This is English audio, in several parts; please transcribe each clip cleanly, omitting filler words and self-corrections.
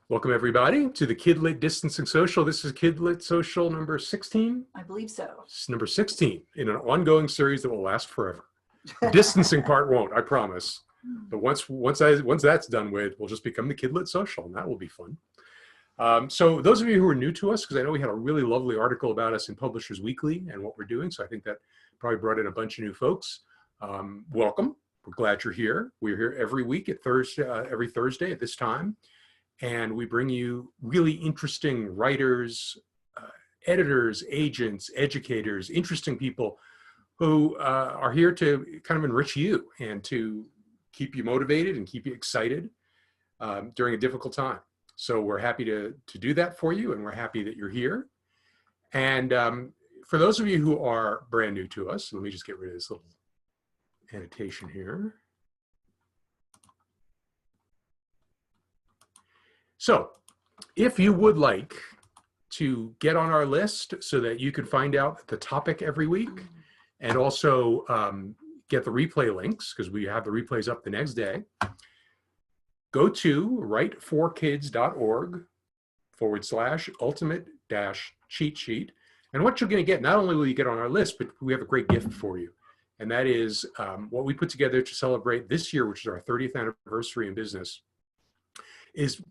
Welcome everybody to the Kidlit Distancing Social. This is Kidlit Social number 16. I believe so. It's number 16 in an ongoing series that will last forever. The distancing part won't, I promise. But once that's done with, we'll just become the Kidlit Social, and that will be fun. So those of you who are new to us, because I know we had a really lovely article about us in Publishers Weekly and what we're doing, so I think that probably brought in a bunch of new folks. Welcome. We're glad you're here. We're here every week at every Thursday at this time. And we bring you really interesting writers, editors, agents, educators, interesting people who are here to kind of enrich you and to keep you motivated and keep you excited during a difficult time. So we're happy to do that for you, and we're happy that you're here. And for those of you who are brand new to us, let me just get rid of this little annotation here. So if you would like to get on our list so that you can find out the topic every week and also get the replay links, because we have the replays up the next day, go to write4kids.org/ultimate-cheat sheet. And what you're going to get, not only will you get on our list, but we have a great gift for you. And that is what we put together to celebrate this year, which is our 30th anniversary in business, is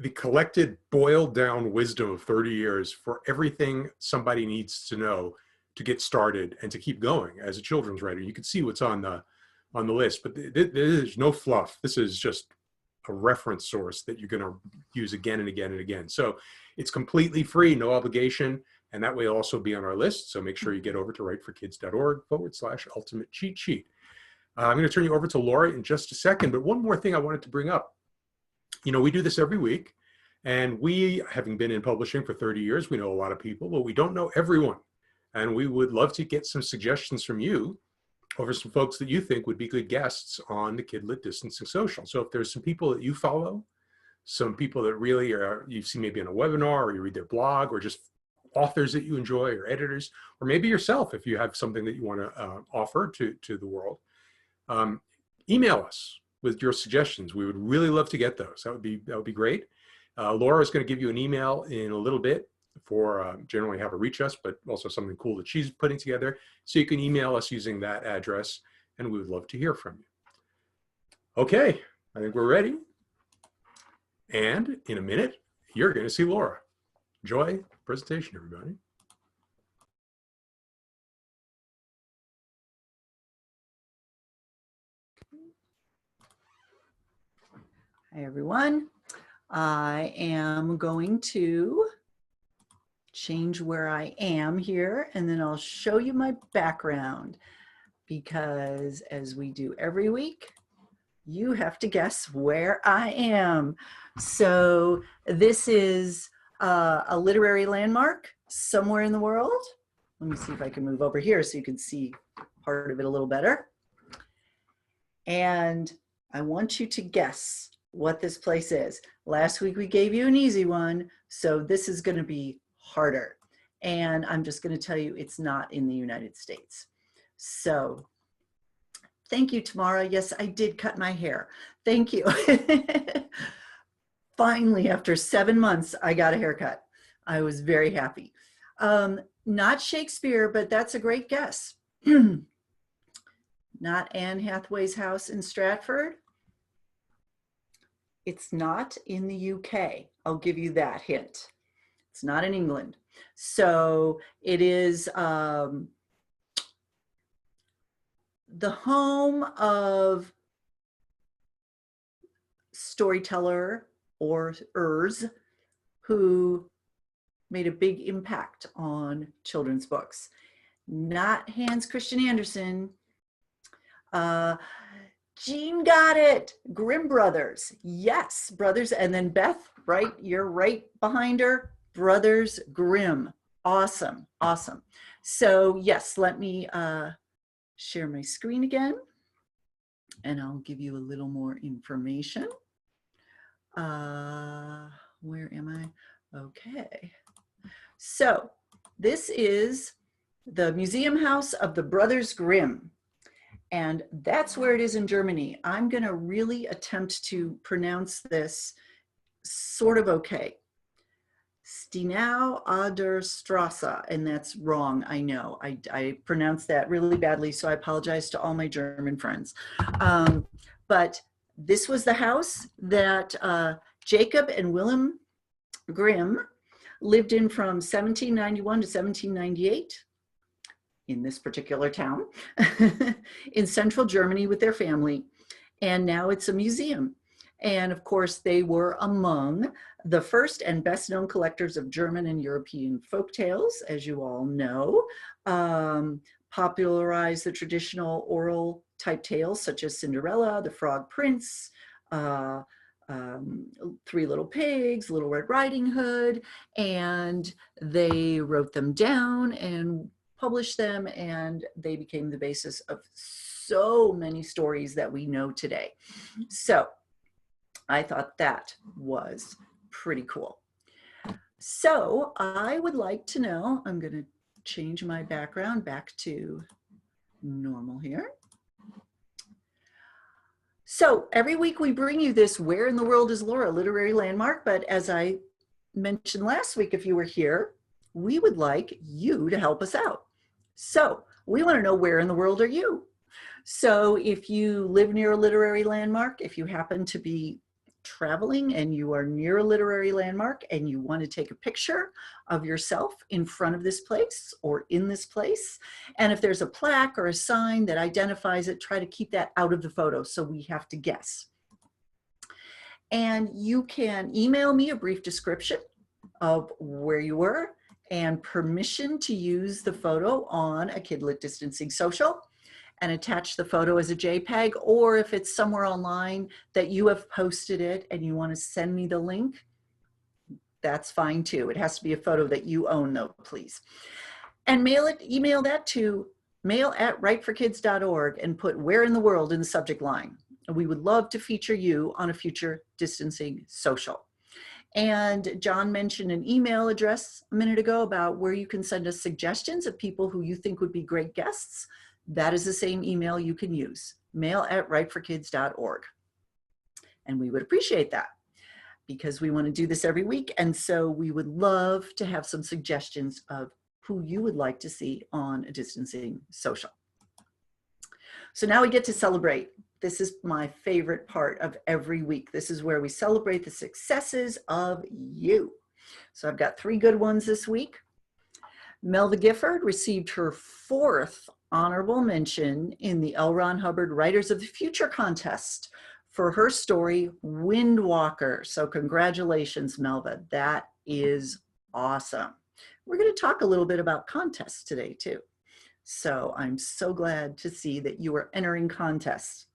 the collected, boiled down wisdom of 30 years for everything somebody needs to know to get started and to keep going as a children's writer. You can see what's on the list, but there's no fluff. This is just a reference source that you're going to use again and again and again. So it's completely free, no obligation, and that way it'll also be on our list. So make sure you get over to write4kids.org/ultimate-cheat sheet. I'm going to turn you over to Laura in just a second, but one more thing I wanted to bring up. You know, we do this every week, and we, having been in publishing for 30 years, we know a lot of people, but we don't know everyone. And we would love to get some suggestions from you over some folks that you think would be good guests on the Kidlit Distancing Social. So if there's some people that you follow, some people that really you see maybe on a webinar, or you read their blog, or just authors that you enjoy, or editors, or maybe yourself if you have something that you want to offer to the world, email us with your suggestions. We would really love to get those. That would be great. Laura is going to give you an email in a little bit for generally how to reach us, but also something cool that she's putting together. So you can email us using that address, and we would love to hear from you. Okay, I think we're ready. And in a minute, you're going to see Laura. Enjoy the presentation, everybody. Hi, everyone. I am going to change where I am here, and then I'll show you my background, because as we do every week, you have to guess where I am. So this is a literary landmark somewhere in the world. Let me see if I can move over here so you can see part of it a little better. And I want you to guess what this place is. Last week we gave you an easy one, so this is going to be harder. And I'm just going to tell you it's not in the United States. So thank you, Tamara. Yes, I did cut my hair. Thank you. Finally, after 7 months, I got a haircut. I was very happy. Not Shakespeare, but that's a great guess. Not Anne Hathaway's house in Stratford. It's not in the UK. I'll give you that hint. It's not in England. So it is the home of storyteller who made a big impact on children's books. Not Hans Christian Andersen. Jean got it. Grimm brothers. Yes, brothers. And then Beth, right? You're right behind her. Brothers Grimm. Awesome. Awesome. So yes, let me share my screen again, and I'll give you a little more information. Where am I? Okay. So this is the Museum House of the Brothers Grimm. And that's where it is in Germany. I'm going to really attempt to pronounce this sort of okay. Steinau Ader Strasse, and that's wrong, I know. I pronounced that really badly, so I apologize to all my German friends. But this was the house that Jacob and Willem Grimm lived in from 1791 to 1798 in this particular town in central Germany with their family. And now it's a museum. And of course, they were among the first and best known collectors of German and European folk tales, as you all know, popularized the traditional oral type tales such as Cinderella, The Frog Prince, Three Little Pigs, Little Red Riding Hood, and they wrote them down and published them, and they became the basis of so many stories that we know today. So I thought that was pretty cool. So I would like to know, I'm going to change my background back to normal here. So every week we bring you this Where in the World is Laura literary landmark, but as I mentioned last week, if you were here, we would like you to help us out. So we want to know, where in the world are you? So if you live near a literary landmark, if you happen to be traveling and you are near a literary landmark and you want to take a picture of yourself in front of this place or in this place, and if there's a plaque or a sign that identifies it, try to keep that out of the photo so we have to guess. And you can email me a brief description of where you were and permission to use the photo on a Kidlit distancing social, and attach the photo as a JPEG, or if it's somewhere online that you have posted it and you want to send me the link, that's fine too. It has to be a photo that you own though, please. And email that to mail@writeforkids.org and put "Where in the World" in the subject line. We would love to feature you on a future distancing social. And John mentioned an email address a minute ago about where you can send us suggestions of people who you think would be great guests. That is the same email you can use, mail@writeforkids.org. And we would appreciate that because we want to do this every week. And so we would love to have some suggestions of who you would like to see on a distancing social. So now we get to celebrate. This is my favorite part of every week. This is where we celebrate the successes of you. So I've got 3 good ones this week. Melva Gifford received her 4th honorable mention in the L. Ron Hubbard Writers of the Future contest for her story, Windwalker. So congratulations, Melva. That is awesome. We're going to talk a little bit about contests today too. So I'm so glad to see that you are entering contests.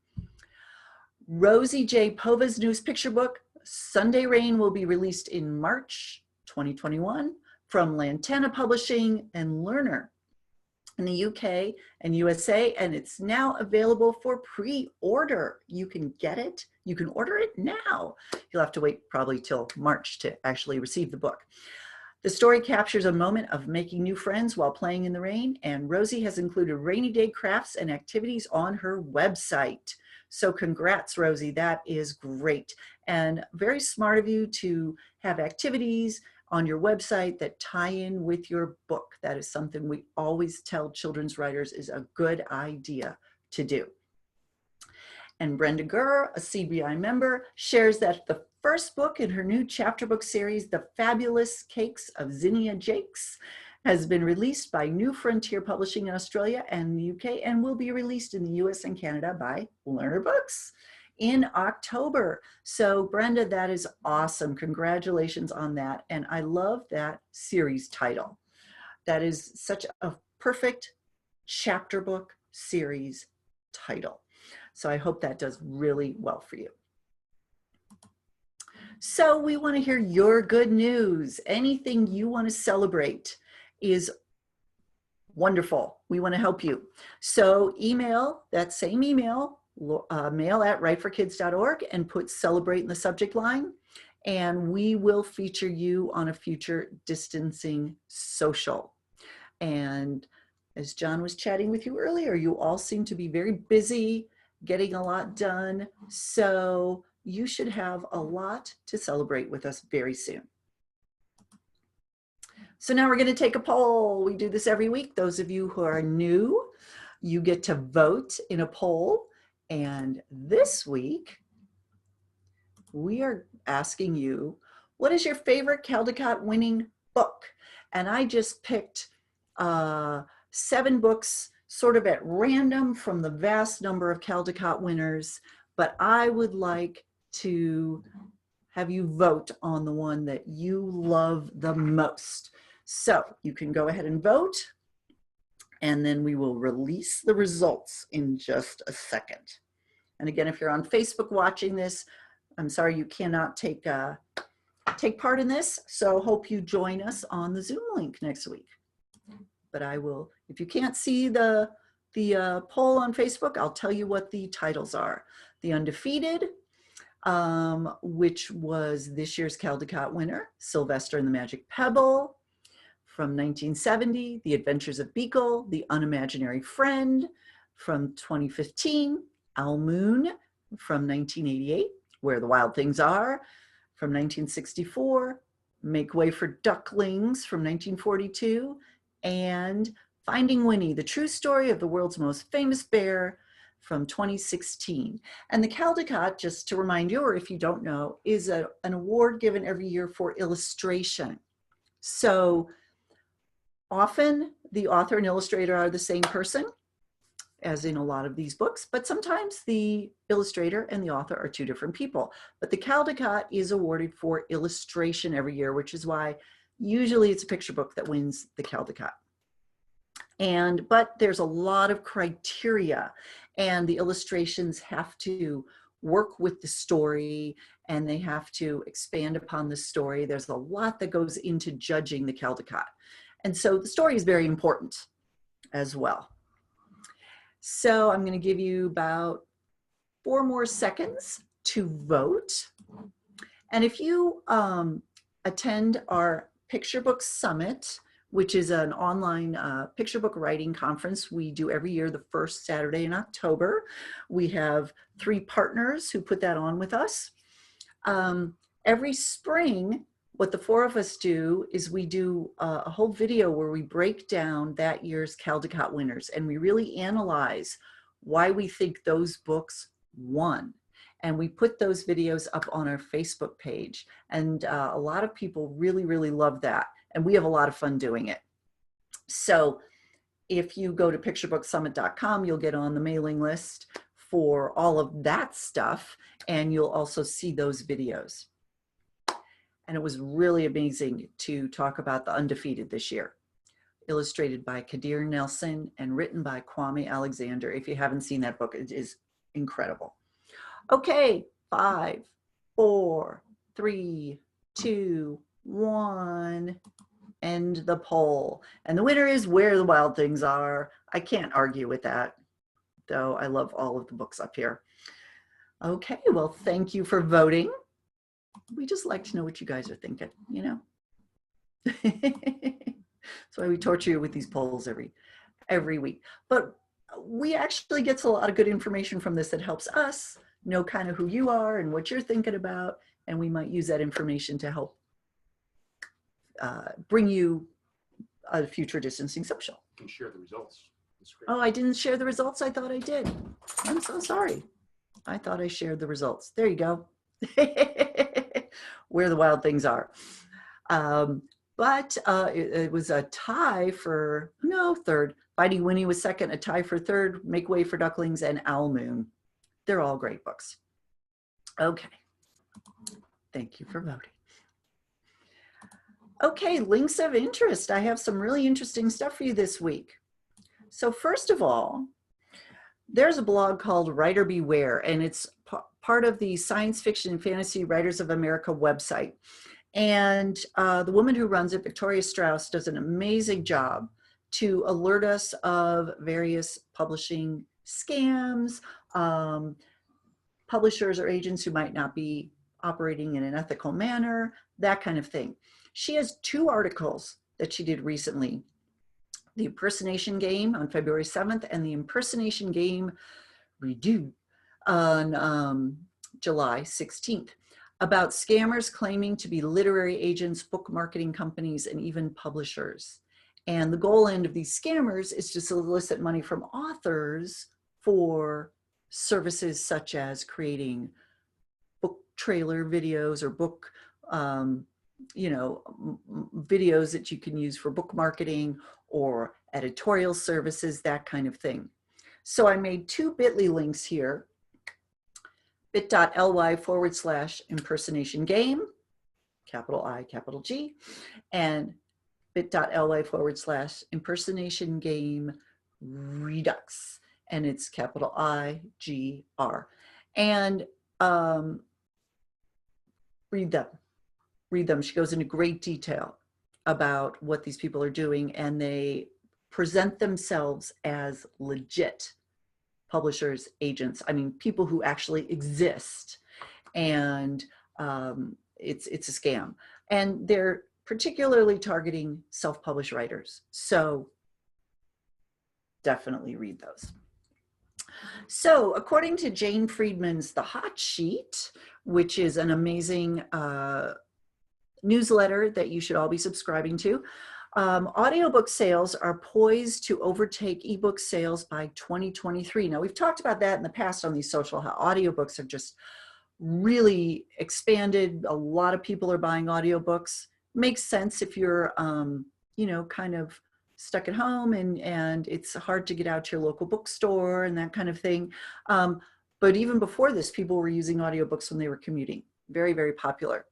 Rosie J. Pova's newest picture book, Sunday Rain, will be released in March 2021 from Lantana Publishing and Learner in the UK and USA, and it's now available for pre-order. You can get it. You can order it now. You'll have to wait probably till March to actually receive the book. The story captures a moment of making new friends while playing in the rain, and Rosie has included rainy day crafts and activities on her website. So congrats, Rosie. That is great. And very smart of you to have activities on your website that tie in with your book. That is something we always tell children's writers is a good idea to do. And Brenda Gurr, a CBI member, shares that the first book in her new chapter book series, The Fabulous Cakes of Zinnia Jakes, has been released by New Frontier Publishing in Australia and the UK, and will be released in the US and Canada by Learner Books in October. So Brenda, that is awesome. Congratulations on that. And I love that series title. That is such a perfect chapter book series title. So I hope that does really well for you. So we want to hear your good news. Anything you want to celebrate is wonderful. We want to help you. So email that same email, mail@writeforkids.org, and put "celebrate" in the subject line, and we will feature you on a future distancing social. And as John was chatting with you earlier, you all seem to be very busy, getting a lot done. So you should have a lot to celebrate with us very soon. So now we're going to take a poll. We do this every week. Those of you who are new, you get to vote in a poll. And this week, we are asking you, what is your favorite Caldecott winning book? And I just picked 7 books sort of at random from the vast number of Caldecott winners, but I would like to have you vote on the one that you love the most. So you can go ahead and vote, and then we will release the results in just a second. And again, if you're on Facebook watching this, I'm sorry you cannot take part in this, so hope you join us on the Zoom link next week. But I will, if you can't see the poll on Facebook, I'll tell you what the titles are. The Undefeated, which was this year's Caldecott winner, Sylvester and the Magic Pebble. From 1970, The Adventures of Beagle, The Unimaginary Friend. From 2015, Owl Moon. From 1988, Where the Wild Things Are. From 1964, Make Way for Ducklings. From 1942, and Finding Winnie, The True Story of the World's Most Famous Bear. From 2016. And the Caldecott, just to remind you, or if you don't know, is an award given every year for illustration. So often the author and illustrator are the same person, as in a lot of these books, but sometimes the illustrator and the author are 2 different people. But the Caldecott is awarded for illustration every year, which is why usually it's a picture book that wins the Caldecott. But there's a lot of criteria, and the illustrations have to work with the story, and they have to expand upon the story. There's a lot that goes into judging the Caldecott. And so the story is very important as well. So I'm going to give you about 4 more seconds to vote. And if you attend our Picture Book Summit, which is an online picture book writing conference we do every year, the first Saturday in October. We have 3 partners who put that on with us. Every spring, what the 4 of us do is we do a whole video where we break down that year's Caldecott winners, and we really analyze why we think those books won. And we put those videos up on our Facebook page. And a lot of people really, really love that. And we have a lot of fun doing it. So if you go to picturebooksummit.com, you'll get on the mailing list for all of that stuff. And you'll also see those videos. And it was really amazing to talk about The Undefeated this year. Illustrated by Kadir Nelson and written by Kwame Alexander. If you haven't seen that book, it is incredible. Okay, 5, 4, 3, 2, 1. End the poll. And the winner is Where the Wild Things Are. I can't argue with that, though I love all of the books up here. Okay, well, thank you for voting. We just like to know what you guys are thinking, you know? That's why we torture you with these polls every week. But we actually get a lot of good information from this that helps us know kind of who you are and what you're thinking about, and we might use that information to help bring you a future distancing social. You can share the results. Oh, I didn't share the results? I thought I did. I'm so sorry. I thought I shared the results. There you go. Where the Wild Things Are. But it was a tie for, no, third. Finding Winnie was second, a tie for third, Make Way for Ducklings, and Owl Moon. They're all great books. Okay. Thank you for voting. Okay, links of interest. I have some really interesting stuff for you this week. So first of all, there's a blog called Writer Beware, and it's part of the Science Fiction and Fantasy Writers of America website. And the woman who runs it, Victoria Strauss, does an amazing job to alert us of various publishing scams, publishers or agents who might not be operating in an ethical manner, that kind of thing. She has 2 articles that she did recently. The Impersonation Game on February 7th and the Impersonation Game Redo on July 16th, about scammers claiming to be literary agents, book marketing companies, and even publishers. And the goal end of these scammers is to solicit money from authors for services such as creating book trailer videos or book, videos that you can use for book marketing or editorial services, that kind of thing. So I made two bit.ly links here, bit.ly/impersonation game, capital I, capital G, and bit.ly/impersonation game redux, and it's capital IGR. And read them. She goes into great detail about what these people are doing, and they present themselves as legit publishers, agents. I mean, people who actually exist, and it's a scam. And they're particularly targeting self-published writers. So definitely read those. So according to Jane Friedman's The Hot Sheet, which is an amazing newsletter that you should all be subscribing to, audiobook sales are poised to overtake ebook sales by 2023. Now, we've talked about that in the past on these social, how audiobooks have just really expanded. A lot of people are buying audiobooks. Makes sense if you're, kind of stuck at home and it's hard to get out to your local bookstore and that kind of thing. But even before this, people were using audiobooks when they were commuting. Very, very popular.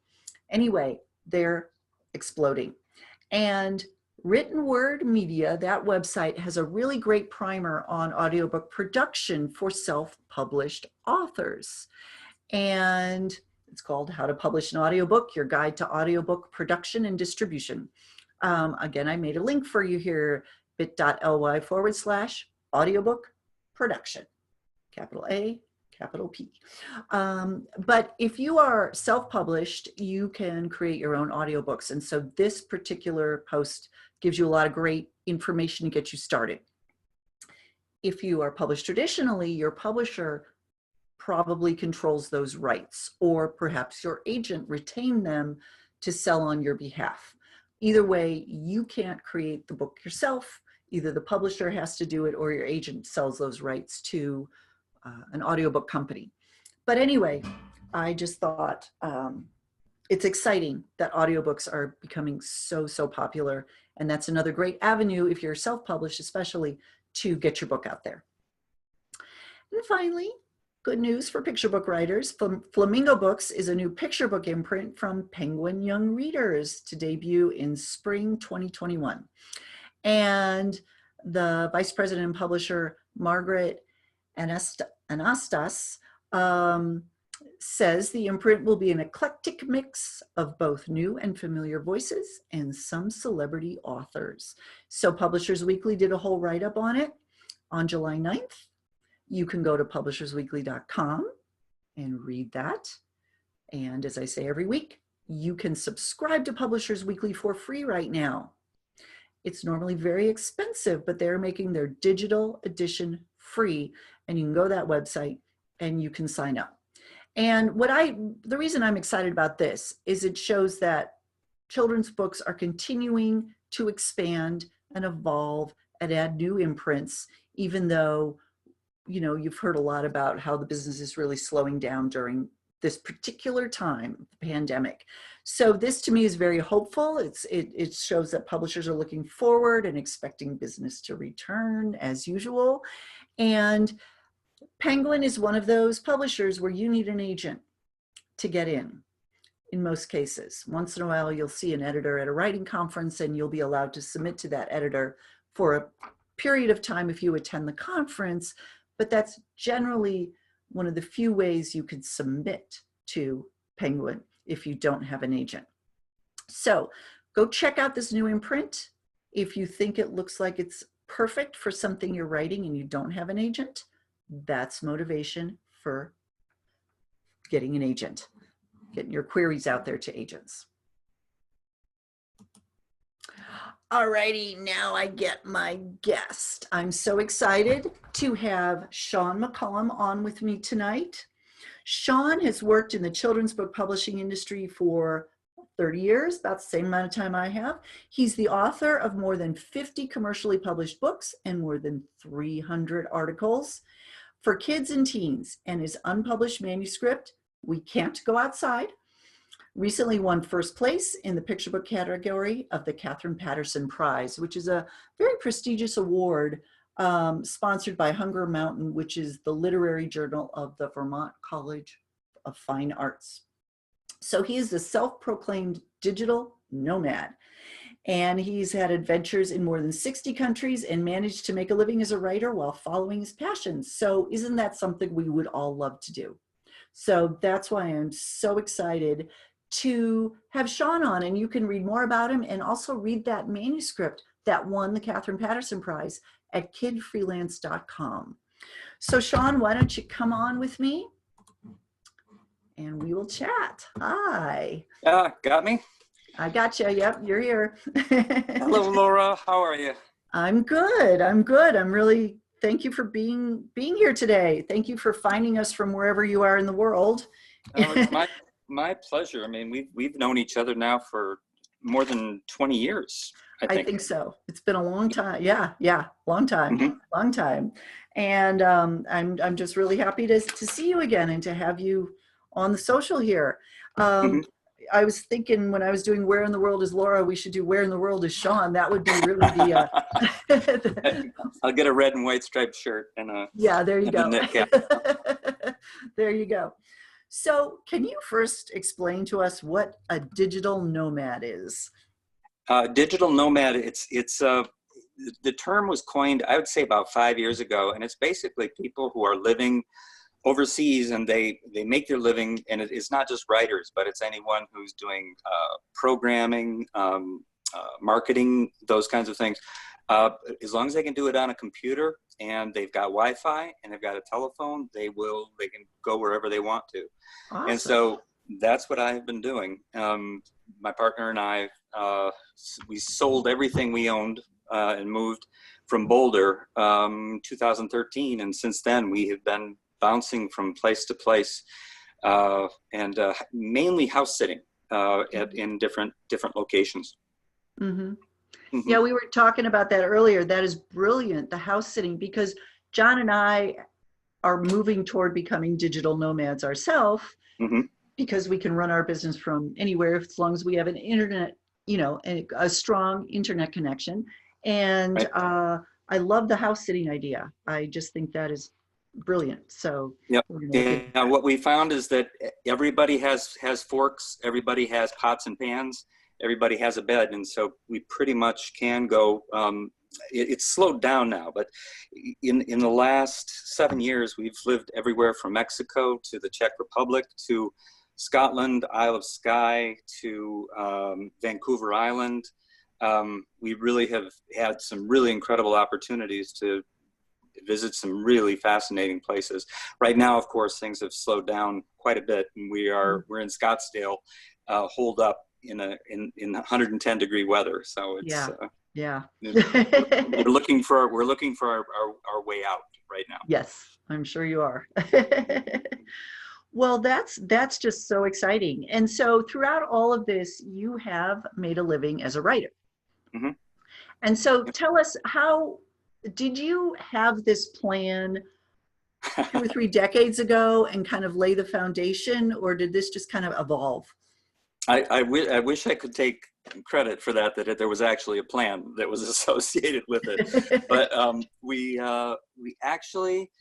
Anyway, they're exploding. And Written Word Media, that website, has a really great primer on audiobook production for self-published authors. And it's called How to Publish an Audiobook, Your Guide to Audiobook Production and Distribution. Again, I made a link for you here, bit.ly/audiobook production, capital A, capital P. But if you are self-published, you can create your own audiobooks. And so this particular post gives you a lot of great information to get you started. If you are published traditionally, your publisher probably controls those rights, or perhaps your agent retained them to sell on your behalf. Either way, you can't create the book yourself. Either the publisher has to do it or your agent sells those rights to an audiobook company. But anyway, I just thought it's exciting that audiobooks are becoming so popular. And that's another great avenue, if you're self-published especially, to get your book out there. And finally, good news for picture book writers. Flamingo Books is a new picture book imprint from Penguin Young Readers to debut in spring 2021. And the vice president and publisher, Margaret Anastas, says the imprint will be an eclectic mix of both new and familiar voices and some celebrity authors. So Publishers Weekly did a whole write-up on it on July 9th. You can go to publishersweekly.com and read that. And as I say every week, you can subscribe to Publishers Weekly for free right now. It's normally very expensive, but they're making their digital edition free. And you can go to that website and you can sign up. And the reason I'm excited about this is it shows that children's books are continuing to expand and evolve and add new imprints, even though you've heard a lot about how the business is really slowing down during this particular time, the pandemic. So this to me is very hopeful. It shows that publishers are looking forward and expecting business to return as usual. And Penguin is one of those publishers where you need an agent to get in most cases. Once in a while, you'll see an editor at a writing conference and you'll be allowed to submit to that editor for a period of time if you attend the conference. But that's generally one of the few ways you can submit to Penguin if you don't have an agent. So go check out this new imprint. If you think it looks like it's perfect for something you're writing and you don't have an agent, that's motivation for getting an agent, getting your queries out there to agents. Alrighty, now I get my guest. I'm so excited to have Sean McCollum on with me tonight. Sean has worked in the children's book publishing industry for 30 years, about the same amount of time I have. He's the author of more than 50 commercially published books and more than 300 articles for kids and teens, and his unpublished manuscript, We Can't Go Outside, recently won first place in the picture book category of the Catherine Patterson Prize, which is a very prestigious award sponsored by Hunger Mountain, which is the literary journal of the Vermont College of Fine Arts. So he is the self-proclaimed digital nomad, and he's had adventures in more than 60 countries and managed to make a living as a writer while following his passions. So isn't that something we would all love to do? So that's why I'm so excited to have Sean on, and you can read more about him and also read that manuscript that won the Catherine Patterson Prize at kidfreelance.com. So Sean, why don't you come on with me and we will chat. Hi. Got me? I got you. Yep, you're here. Hello, Laura. How are you? I'm good. I'm good. I'm really, thank you for being here today. Thank you for finding us from wherever you are in the world. Oh, it's my pleasure. I mean, we've known each other now for more than 20 years. I think so. It's been a long time. Yeah, long time, long time. And I'm just really happy to see you again and to have you on the social here. I was thinking when I was doing Where in the World is Laura, we should do Where in the World is Sean. That would be really the I'll get a red and white striped shirt and a there you go. Knit cap. There you go. So can you first explain to us what a digital nomad is? Digital nomad, it's the term was coined, I would say, about 5 years ago, and it's basically people who are living overseas and they make their living, and it's not just writers, but it's anyone who's doing programming, marketing, those kinds of things. As long as they can do it on a computer and they've got Wi-Fi and they've got a telephone, they can go wherever they want to. Awesome. And so that's what I've been doing. My partner and I, we sold everything we owned and moved from Boulder 2013, and since then we have been bouncing from place to place, and mainly house sitting in different locations. Yeah, we were talking about that earlier. That is brilliant, the house sitting, because John and I are moving toward becoming digital nomads ourselves, because we can run our business from anywhere as long as we have an internet, a strong internet connection. And Right. I love the house sitting idea. I just think that is brilliant. So yep. Yeah, what we found is that everybody has forks, everybody has pots and pans, everybody has a bed, and so we pretty much can go. It's slowed down now, but in the last 7 years, we've lived everywhere from Mexico to the Czech Republic to Scotland, Isle of Skye to Vancouver Island. We really have had some really incredible opportunities to visit some really fascinating places. Right now, of course, things have slowed down quite a bit, and we're in Scottsdale, holed up in 110-degree weather. So it's we're looking for our way out right now. Yes, I'm sure you are. Well, that's just so exciting. And so throughout all of this, you have made a living as a writer. And so tell us, how did you have this plan 2 or 3 decades ago and kind of lay the foundation, or did this just kind of evolve? I wish I could take credit for that there was actually a plan that was associated with it. But we actually,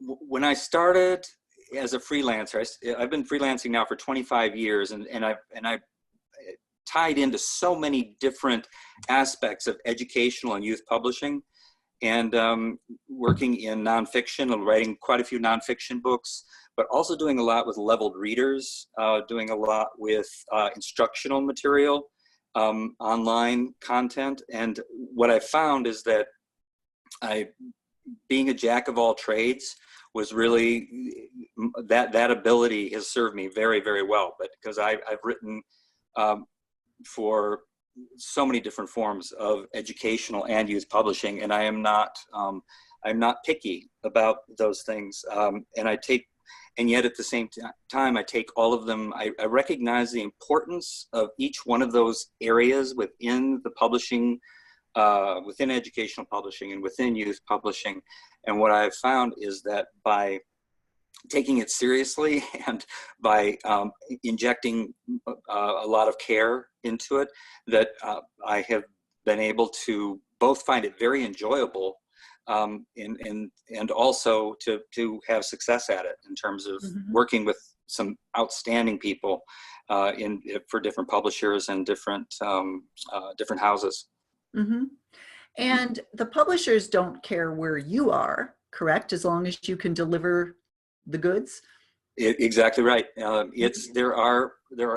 when I started as a freelancer, I've been freelancing now for 25 years, and I tied into so many different aspects of educational and youth publishing, and working in nonfiction and writing quite a few nonfiction books, but also doing a lot with leveled readers, doing a lot with instructional material, online content. And what I found is that being a jack of all trades was really, that ability has served me very, very well. But because I've written for so many different forms of educational and youth publishing, and I am not I'm not picky about those things. And yet at the same time, I take all of them. I recognize the importance of each one of those areas within the publishing, within educational publishing and within youth publishing. And what I've found is that by taking it seriously and by injecting a lot of care into it, that I have been able to both find it very enjoyable and also to have success at it in terms of working with some outstanding people for different publishers and different houses. Mm-hmm. And the publishers don't care where you are, correct? As long as you can deliver the goods. Exactly right. There are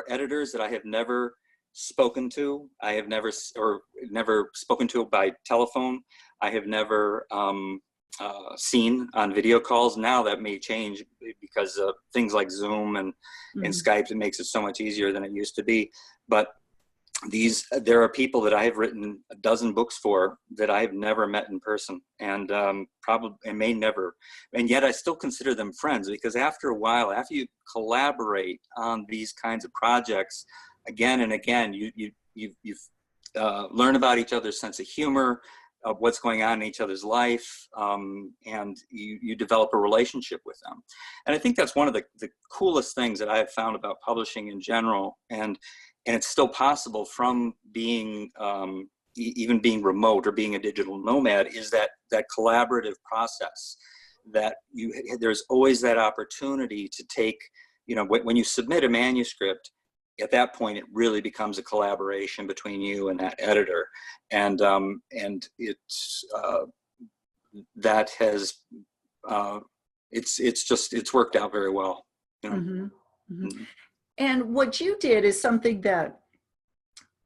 editors that I have never spoken to. I have never spoken to by telephone. I have never seen on video calls. Now that may change because of things like Zoom and Skype. It makes it so much easier than it used to be. But there are people that I have written a dozen books for that I have never met in person, and probably and may never, and yet I still consider them friends, because after a while, after you collaborate on these kinds of projects again and again, you've learned about each other's sense of humor, of what's going on in each other's life, and you develop a relationship with them. And I think that's one of the coolest things that I have found about publishing in general, and it's still possible from being even being remote or being a digital nomad, is that collaborative process, that there's always that opportunity to take, when you submit a manuscript, at that point, it really becomes a collaboration between you and that editor. And it's worked out very well. And what you did is something that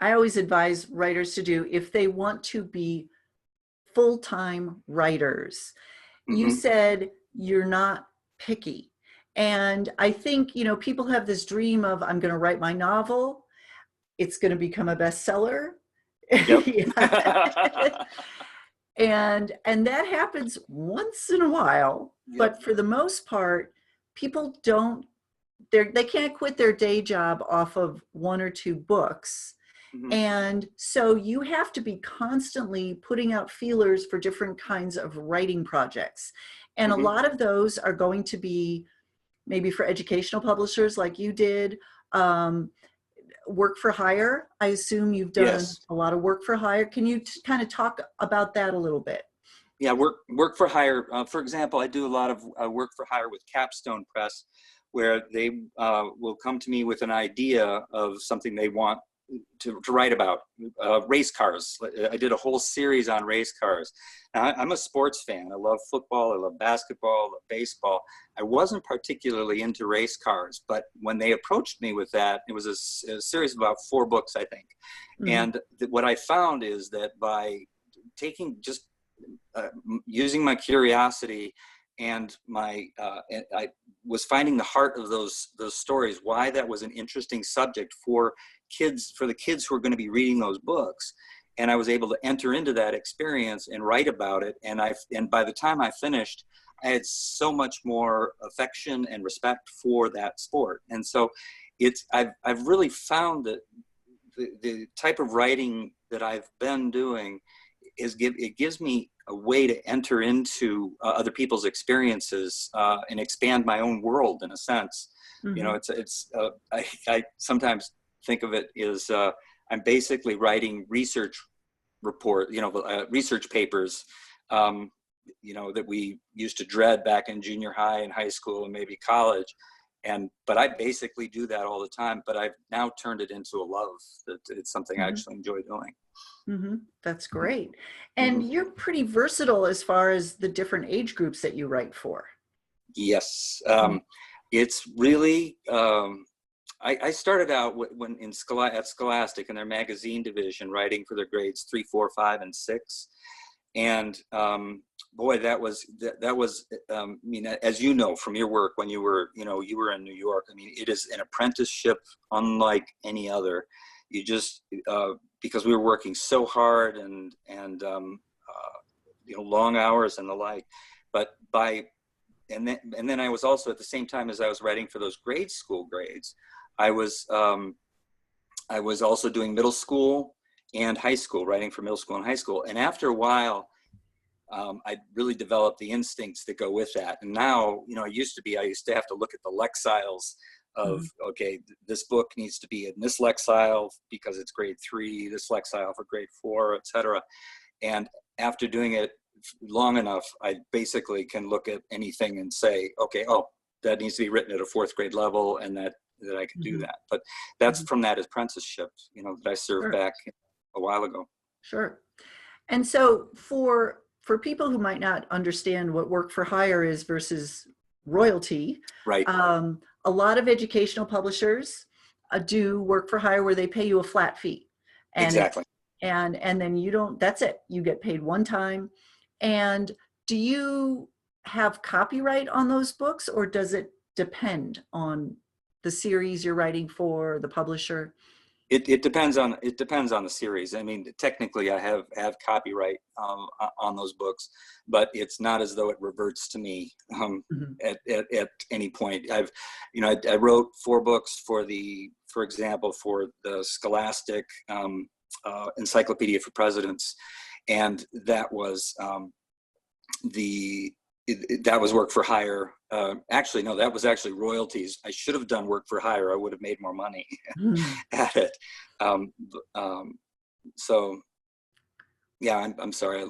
I always advise writers to do if they want to be full-time writers. You said you're not picky. And I think, people have this dream of, I'm going to write my novel. It's going to become a bestseller. Yep. And that happens once in a while. Yep. But for the most part, people they can't quit their day job off of one or two books. And so you have to be constantly putting out feelers for different kinds of writing projects. And a lot of those are going to be maybe for educational publishers like you did, work for hire. I assume you've done a lot of work for hire. Can you kind of talk about that a little bit? Yeah, work for hire. For example, I do a lot of work for hire with Capstone Press, where they will come to me with an idea of something they want to write about, race cars. I did a whole series on race cars. Now, I'm a sports fan. I love football, I love basketball, I love baseball. I wasn't particularly into race cars, but when they approached me with that, it was a series of about 4 books, I think. And what I found is that by taking using my curiosity and I was finding the heart of those stories, why that was an interesting subject for the kids who are going to be reading those books. And I was able to enter into that experience and write about it. And by the time I finished, I had so much more affection and respect for that sport. And so I've really found that the type of writing that I've been doing it gives me a way to enter into other people's experiences and expand my own world in a sense. I sometimes think of it as I'm basically writing research research papers, that we used to dread back in junior high and high school and maybe college. But I basically do that all the time, but I've now turned it into a love. That it's something I actually enjoy doing. That's great. And you're pretty versatile as far as the different age groups that you write for. Yes. It's really, I started out at Scholastic in their magazine division, writing for their grades 3, 4, 5, and 6. And boy, that was I mean, as you know from your work when you were in New York, I mean, it is an apprenticeship unlike any other. You just because we were working so hard and long hours and the like. But and then I was also, at the same time as I was writing for those grade school grades, I was also doing middle school and high school, writing for middle school and high school. And after a while, I really developed the instincts that go with that. And now, I used to have to look at the lexiles of, okay, this book needs to be in this lexile because it's grade 3, this lexile for grade 4, etc. And after doing it long enough, I basically can look at anything and say, okay, that needs to be written at a 4th grade level, and that I can do that. But that's from that apprenticeship, that I served back a while ago. Sure. And so for people who might not understand what work for hire is versus royalty, right? A lot of educational publishers do work for hire where they pay you a flat fee. And exactly. And then that's it. You get paid one time. And do you have copyright on those books, or does it depend on the series you're writing for, the publisher? It depends on the series. I mean, technically, I have copyright on those books, but it's not as though it reverts to me at any point. I wrote 4 books for example, for the Scholastic Encyclopedia for Presidents, and that was that was work for hire. Actually, no, that was actually royalties. I should have done work for hire. I would have made more money at it. So, yeah, I'm sorry. I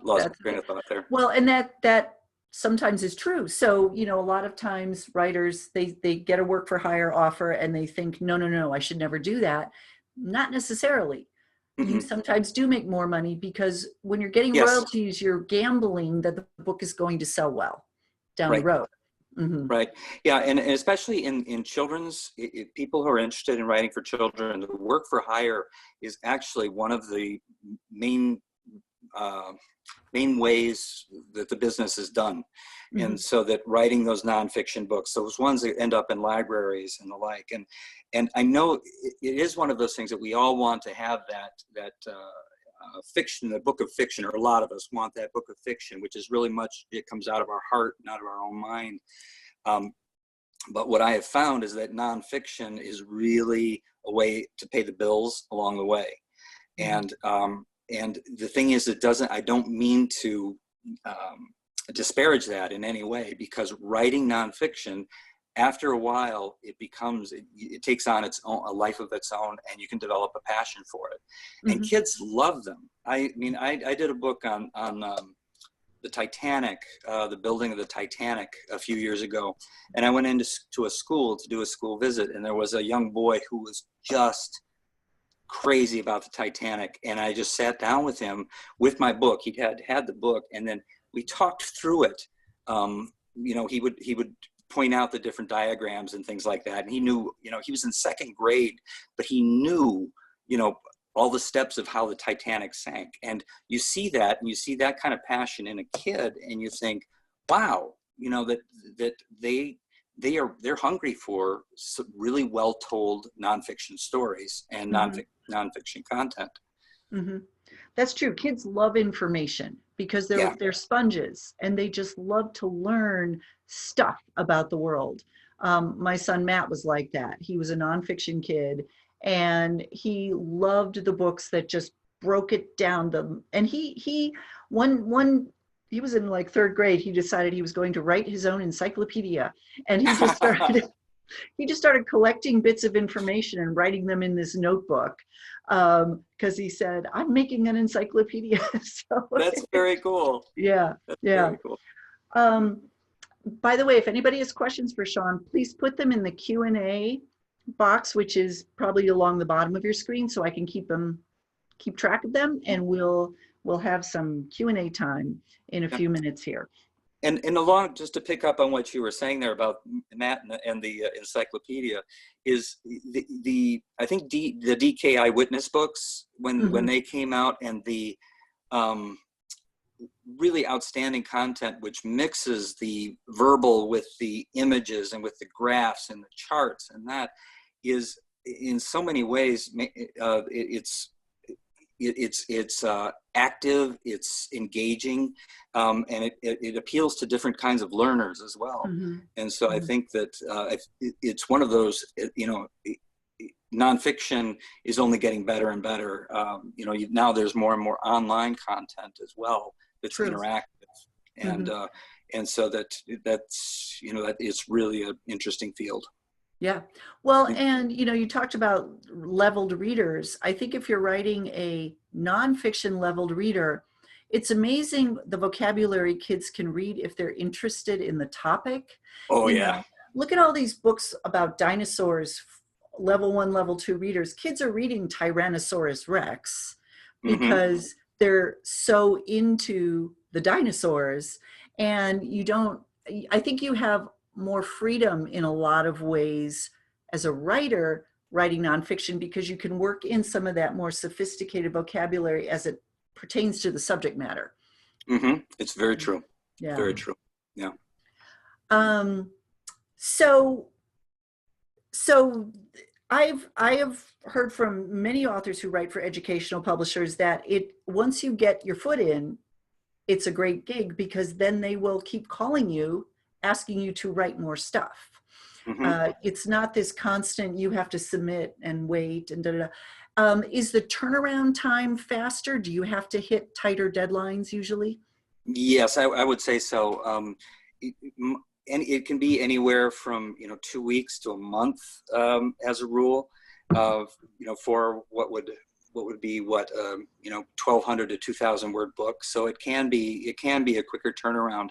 lost my train of thought there. Well, and that sometimes is true. So, a lot of times writers, they get a work for hire offer and they think, no, I should never do that. Not necessarily. You sometimes do make more money because when you're getting royalties, you're gambling that the book is going to sell well down the road. Right. Yeah. And especially in children's, people who are interested in writing for children, the work for hire is actually one of the main ways that the business is done. And so that writing those nonfiction books, those ones that end up in libraries and the like, and I know it is one of those things that we all want to have that fiction, the book of fiction, or a lot of us want that book of fiction, which is really much, it comes out of our heart, not of our own mind. But what I have found is that nonfiction is really a way to pay the bills along the way. And the thing is, I don't mean to disparage that in any way, because writing nonfiction, after a while, it takes on a life of its own, and you can develop a passion for it. And kids love them. I mean, I did a book on the Titanic, the building of the Titanic a few years ago. And I went into a school to do a school visit, and there was a young boy who was just crazy about the Titanic. And I just sat down with him with my book. He had the book, and then we talked through it. He would point out the different diagrams and things like that. And he knew, he was in 2nd grade, but he knew, all the steps of how the Titanic sank. And you see that, and you see that kind of passion in a kid, and you think, wow, that they're hungry for really well told nonfiction stories and nonfiction content. That's true. Kids love information because they're sponges, and they just love to learn stuff about the world. My son Matt was like that. He was a nonfiction kid, and he loved the books that just broke it down. And he was in like 3rd grade. He decided he was going to write his own encyclopedia, and he just started. He just started collecting bits of information and writing them in this notebook, because he said, I'm making an encyclopedia. So that's very cool. Yeah. That's very cool. By the way, if anybody has questions for Sean, please put them in the Q&A box, which is probably along the bottom of your screen, so I can keep track of them, and we'll have some Q&A time in a few minutes here. And just to pick up on what you were saying there about Matt and the encyclopedia, is I think the DK Eyewitness books, when they came out, and the really outstanding content which mixes the verbal with the images and with the graphs and the charts, and that is in so many ways it's active, it's engaging, and it appeals to different kinds of learners as well. Mm-hmm. And so I Mm-hmm. think that it's one of those, nonfiction is only getting better and better. Now there's more and more online content as well that's True. interactive, and Mm-hmm. and so that it's really an interesting field. Yeah. Well, and you talked about leveled readers. I think if you're writing a nonfiction leveled reader, it's amazing the vocabulary kids can read if they're interested in the topic. Oh You yeah. know, look at all these books about dinosaurs, level 1, level 2 readers. Kids are reading Tyrannosaurus Rex because they're so into the dinosaurs. And I think you have more freedom in a lot of ways as a writer writing nonfiction, because you can work in some of that more sophisticated vocabulary as it pertains to the subject matter. It's very true. Yeah. Very true. Yeah. So I have heard from many authors who write for educational publishers that once you get your foot in, it's a great gig, because then they will keep calling you, asking you to write more stuff. It's not this constant, you have to submit and wait and Is the turnaround time faster? Do you have to hit tighter deadlines usually? Yes, I would say so. It can be anywhere from 2 weeks to a month as a rule. For what would be 1,200 to 2,000 word book. So it can be a quicker turnaround.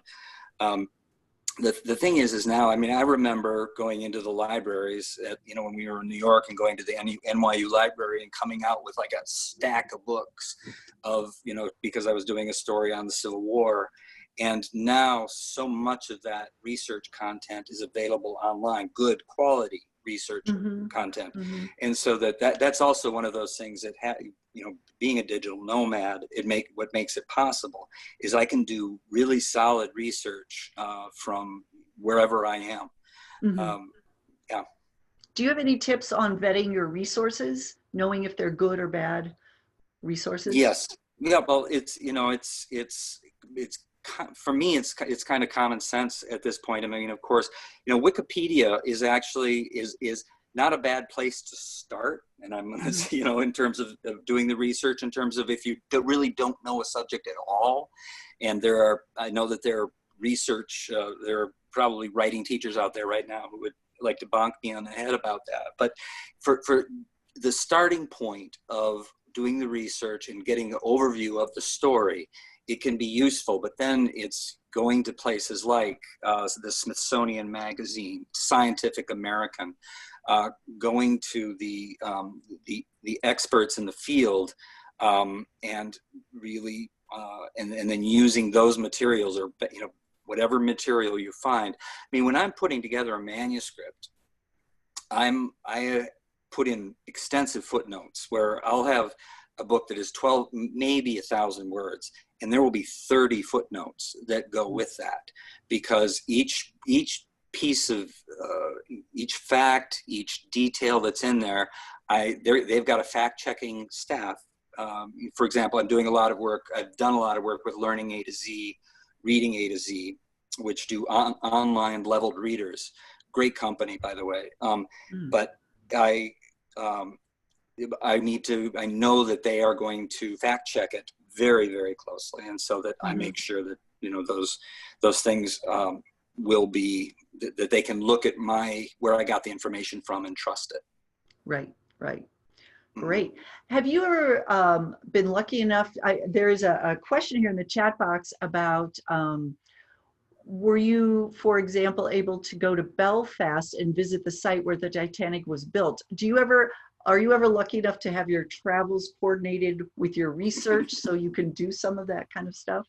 The thing is now, I remember going into the libraries when we were in New York and going to the NYU library and coming out with like a stack of books because I was doing a story on the Civil War. And now so much of that research content is available online, good quality research content. And so that's also one of those things that being a digital nomad, what makes it possible is I can do really solid research from wherever I am. Yeah. Do you have any tips on vetting your resources, knowing if they're good or bad resources? Yes. Yeah. Well, it's for me, it's kind of common sense at this point. Of course, Wikipedia is actually is not a bad place to start. And I'm going to say, in terms of doing the research, in terms of if you really don't know a subject at all. And I know that there are probably writing teachers out there right now who would like to bonk me on the head about that. But for the starting point of doing the research and getting an overview of the story, it can be useful, but then it's going to places like the Smithsonian Magazine, Scientific American, going to the experts in the field, and really, and then using those materials, or whatever material you find. When I'm putting together a manuscript, I put in extensive footnotes where I'll have a book that is 12, maybe 1,000 words, and there will be 30 footnotes that go with that, because each piece of each fact, each detail that's in there, they've got a fact-checking staff. For example, I've done a lot of work with Learning A to Z, Reading A to Z, which do online leveled readers. Great company, by the way. But I know that they are going to fact check it very, very closely, and so that I make sure that those things will be that they can look at where I got the information from and trust it. Right. Great. Have you ever been lucky enough? There is a question here in the chat box about were you, for example, able to go to Belfast and visit the site where the Titanic was built? Are you ever lucky enough to have your travels coordinated with your research so you can do some of that kind of stuff?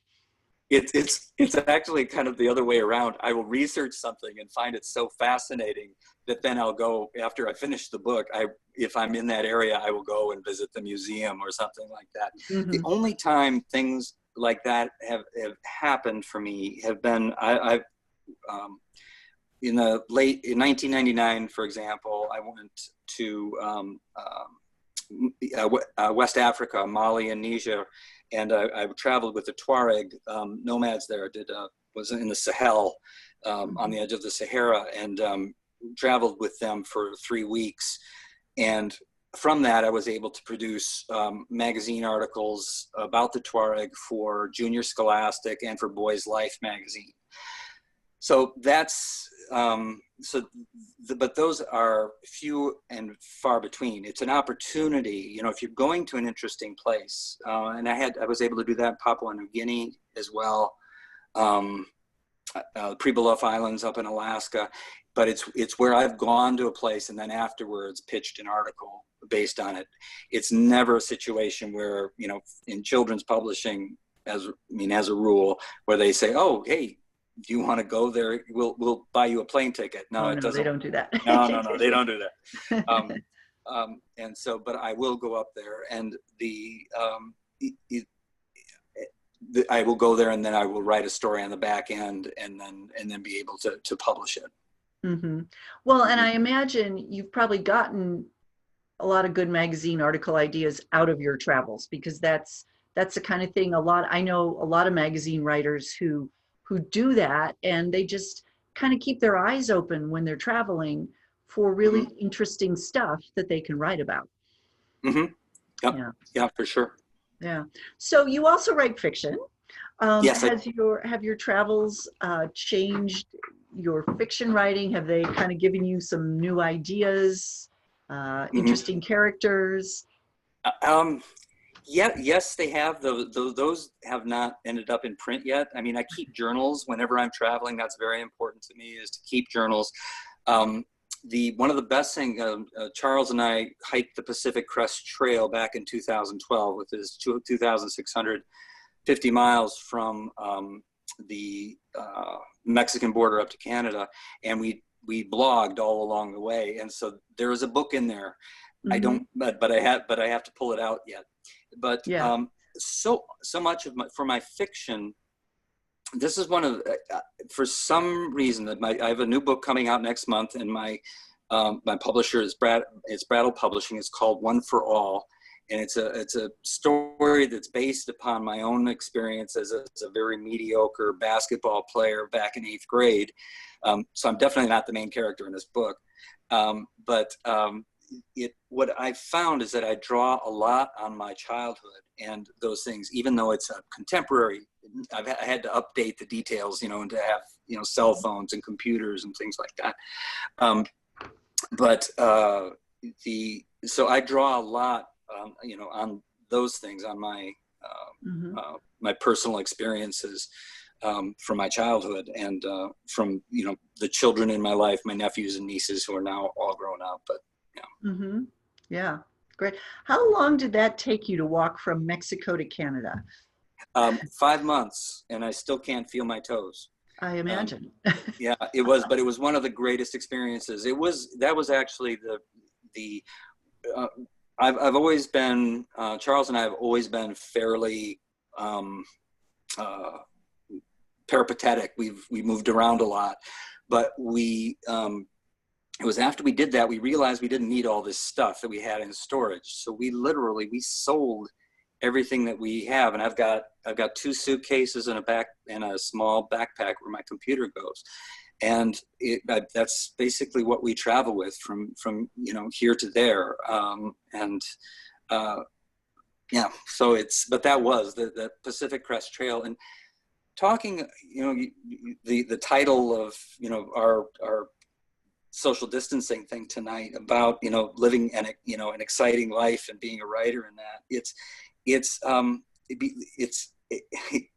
It's actually kind of the other way around. I will research something and find it so fascinating that then I'll go, after I finish the book, if I'm in that area, I will go and visit the museum or something like that. The only time things like that have happened for me have been, in 1999, for example, I went to West Africa, Mali and Niger, and I traveled with the Tuareg nomads there. Was in the Sahel, on the edge of the Sahara, and traveled with them for 3 weeks. And from that, I was able to produce magazine articles about the Tuareg for Junior Scholastic and for Boys Life magazine. So that's, but those are few and far between. It's an opportunity, you know, if you're going to an interesting place, and I was able to do that in Papua New Guinea as well, Pribilof Islands up in Alaska, but it's where I've gone to a place and then afterwards pitched an article based on it. It's never a situation where, you know, in children's publishing, as a rule, where they say, oh, hey, do you want to go there? We'll buy you a plane ticket. No, it doesn't. They don't do that. No, they don't do that. And so, but I will go up there, and I will go there, and then I will write a story on the back end, and then be able to publish it. Mm-hmm. Well, and I imagine you've probably gotten a lot of good magazine article ideas out of your travels, because that's the kind of thing I know a lot of magazine writers who do that, and they just kind of keep their eyes open when they're traveling for really interesting stuff that they can write about. Mm-hmm. Yep. Yeah, for sure. Yeah. So you also write fiction. Yes. Have your travels changed your fiction writing? Have they kind of given you some new ideas, interesting characters? Yes, they have. Those have not ended up in print yet. I mean, I keep journals whenever I'm traveling. That's very important to me, is to keep journals. One of the best things, Charles and I hiked the Pacific Crest Trail back in 2012, with his 2,650 miles from the Mexican border up to Canada, and we blogged all along the way. And so there is a book in there. I don't, but I have to pull it out yet. But so much of for my fiction, this is one of for some reason that I have a new book coming out next month, and my publisher is Brattle Publishing. It's called One for All, and it's a story that's based upon my own experience as a very mediocre basketball player back in 8th grade. So I'm definitely not the main character in this book, but what I found is that I draw a lot on my childhood and those things, even though it's a contemporary. I had to update the details, you know, and to have, you know, cell phones and computers and things like that. So I draw a lot, you know, on those things, on my my personal experiences from my childhood, and from, you know, the children in my life, my nephews and nieces who are now all grown up. But yeah. Yeah, great. How long did that take you to walk from Mexico to Canada? 5 months, and I still can't feel my toes. I imagine. Yeah, it was, but it was one of the greatest experiences. That was actually I've always been, Charles and I have always been fairly peripatetic. We moved around a lot, but it was after we did that, we realized we didn't need all this stuff that we had in storage. So we sold everything that we have. And I've got 2 suitcases and a small backpack where my computer goes. And that's basically what we travel with from, you know, here to there. So but that was the Pacific Crest Trail. And talking, you know, the title of, you know, our social distancing thing tonight about, you know, living an exciting life and being a writer, and that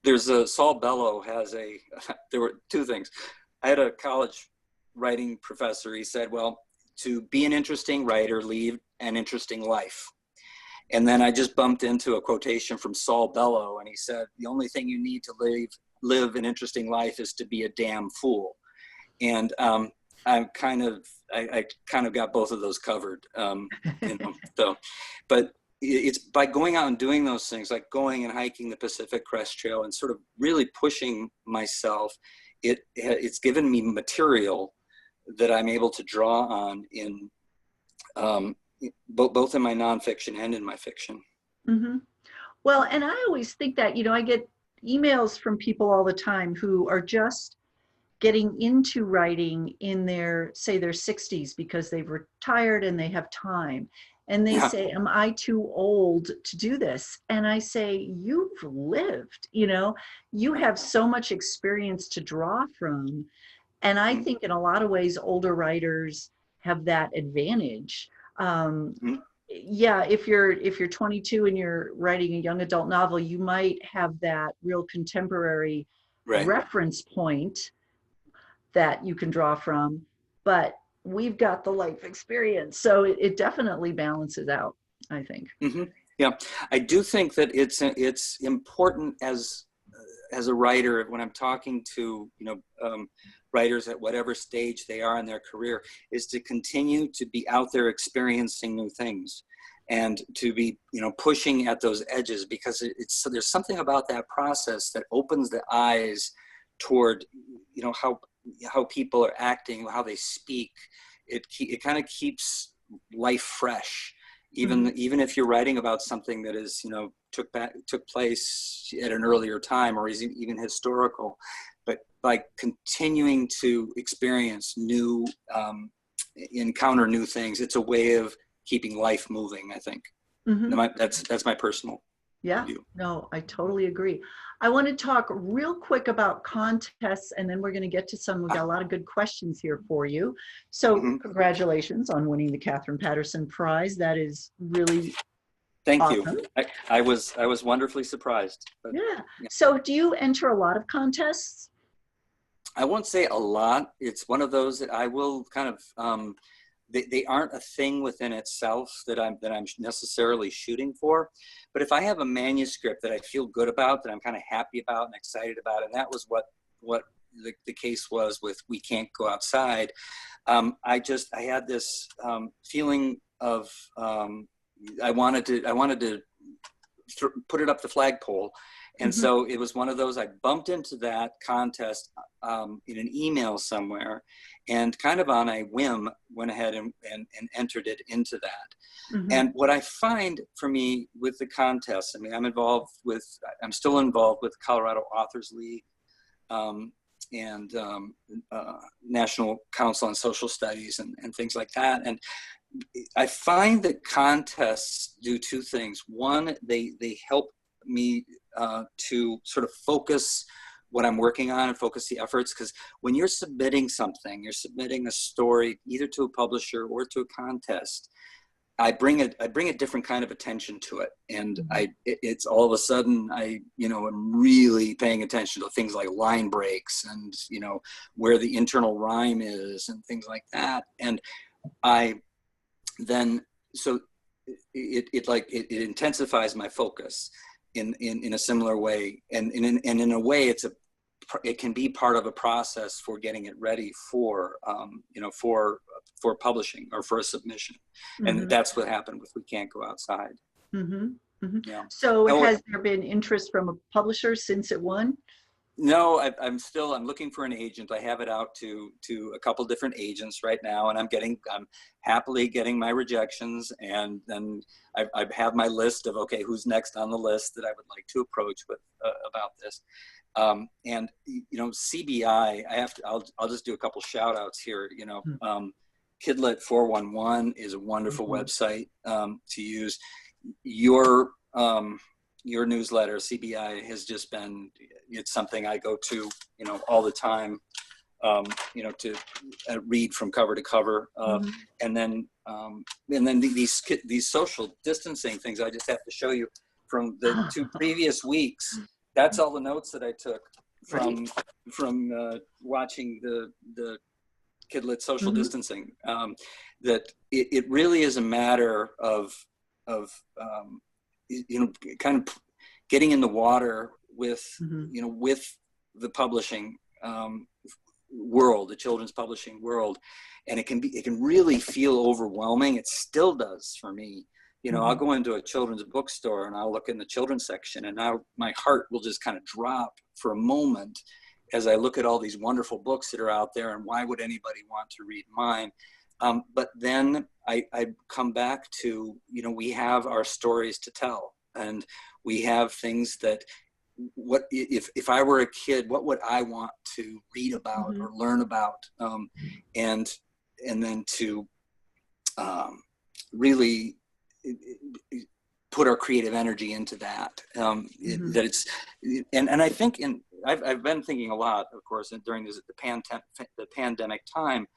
there's a Saul Bellow there were 2 things. I had a college writing professor. He said, well, to be an interesting writer, lead an interesting life. And then I just bumped into a quotation from Saul Bellow, and he said, the only thing you need to live an interesting life is to be a damn fool. And I kind of got both of those covered, you know. So, but it's by going out and doing those things, like going and hiking the Pacific Crest Trail and sort of really pushing myself. It's given me material that I'm able to draw on in both in my nonfiction and in my fiction. Mm-hmm. Well, and I always think that, I get emails from people all the time who are just getting into writing in their 60s because they've retired and they have time. And they Yeah. say, am I too old to do this? And I say, you've lived, you have so much experience to draw from. And I think in a lot of ways, older writers have that advantage. Yeah, if you're 22 and you're writing a young adult novel, you might have that real contemporary Right. reference point that you can draw from, but we've got the life experience, so it definitely balances out, I think. Yeah, I do think that it's important as a writer, when I'm talking to writers at whatever stage they are in their career, is to continue to be out there experiencing new things and to be pushing at those edges, because there's something about that process that opens the eyes toward how people are acting, how they speak. It kind of keeps life fresh, even if you're writing about something that is took place at an earlier time or is even historical. But by continuing to experience encounter new things, it's a way of keeping life moving, I think. That's my personal view. No, I totally agree. I want to talk real quick about contests, and then we're going to get to we got a lot of good questions here for you. So congratulations on winning the Catherine Patterson Prize. That is really Thank awesome. you. I was wonderfully surprised. But, yeah. So do you enter a lot of contests? I won't say a lot. It's one of those that I will kind of, they aren't a thing within itself that I'm necessarily shooting for. But if I have a manuscript that I feel good about, that I'm kind of happy about and excited about, and that was what the case was with We Can't Go Outside, I had this feeling of I wanted to put it up the flagpole. And so it was one of those, I bumped into that contest in an email somewhere, and kind of on a whim went ahead and entered it into that. And what I find for me with the contest, I mean, I'm still involved with Colorado Authors League and National Council on Social Studies and things like that. And I find that contests do two things. One, they help me to sort of focus what I'm working on and focus the efforts, because when you're submitting something, you're submitting a story either to a publisher or to a contest, I bring a different kind of attention to it, and it's all of a sudden I'm really paying attention to things like line breaks and where the internal rhyme is and things like that. And so it intensifies my focus in a similar way, and in a way it can be part of a process for getting it ready for publishing or for a submission. And that's what happened with We Can't Go Outside. Yeah. So has there been interest from a publisher since it won? No, I'm looking for an agent. I have it out to a couple different agents right now, and I'm happily getting my rejections. And then I have my list of, okay, who's next on the list that I would like to approach with about this. And CBI, I'll just do a couple shout outs here. Kidlit 411 is a wonderful website to use. Your newsletter, CBI, has just been, it's something I go to, all the time, to read from cover to cover. And then these social distancing things, I just have to show you from the 2 previous weeks. That's all the notes that I took from watching the Kidlit social distancing. That it really is a matter of kind of getting in the water with with the publishing world, the children's publishing world, and it can really feel overwhelming. It still does for me. I'll go into a children's bookstore and I'll look in the children's section, and now my heart will just kind of drop for a moment as I look at all these wonderful books that are out there, and why would anybody want to read mine? But then I come back to, you know, we have our stories to tell, and we have things that, what if I were a kid, what would I want to read about or learn about, and then to really put our creative energy into that. That it's, and I think I've been thinking a lot, of course, during the pandemic time,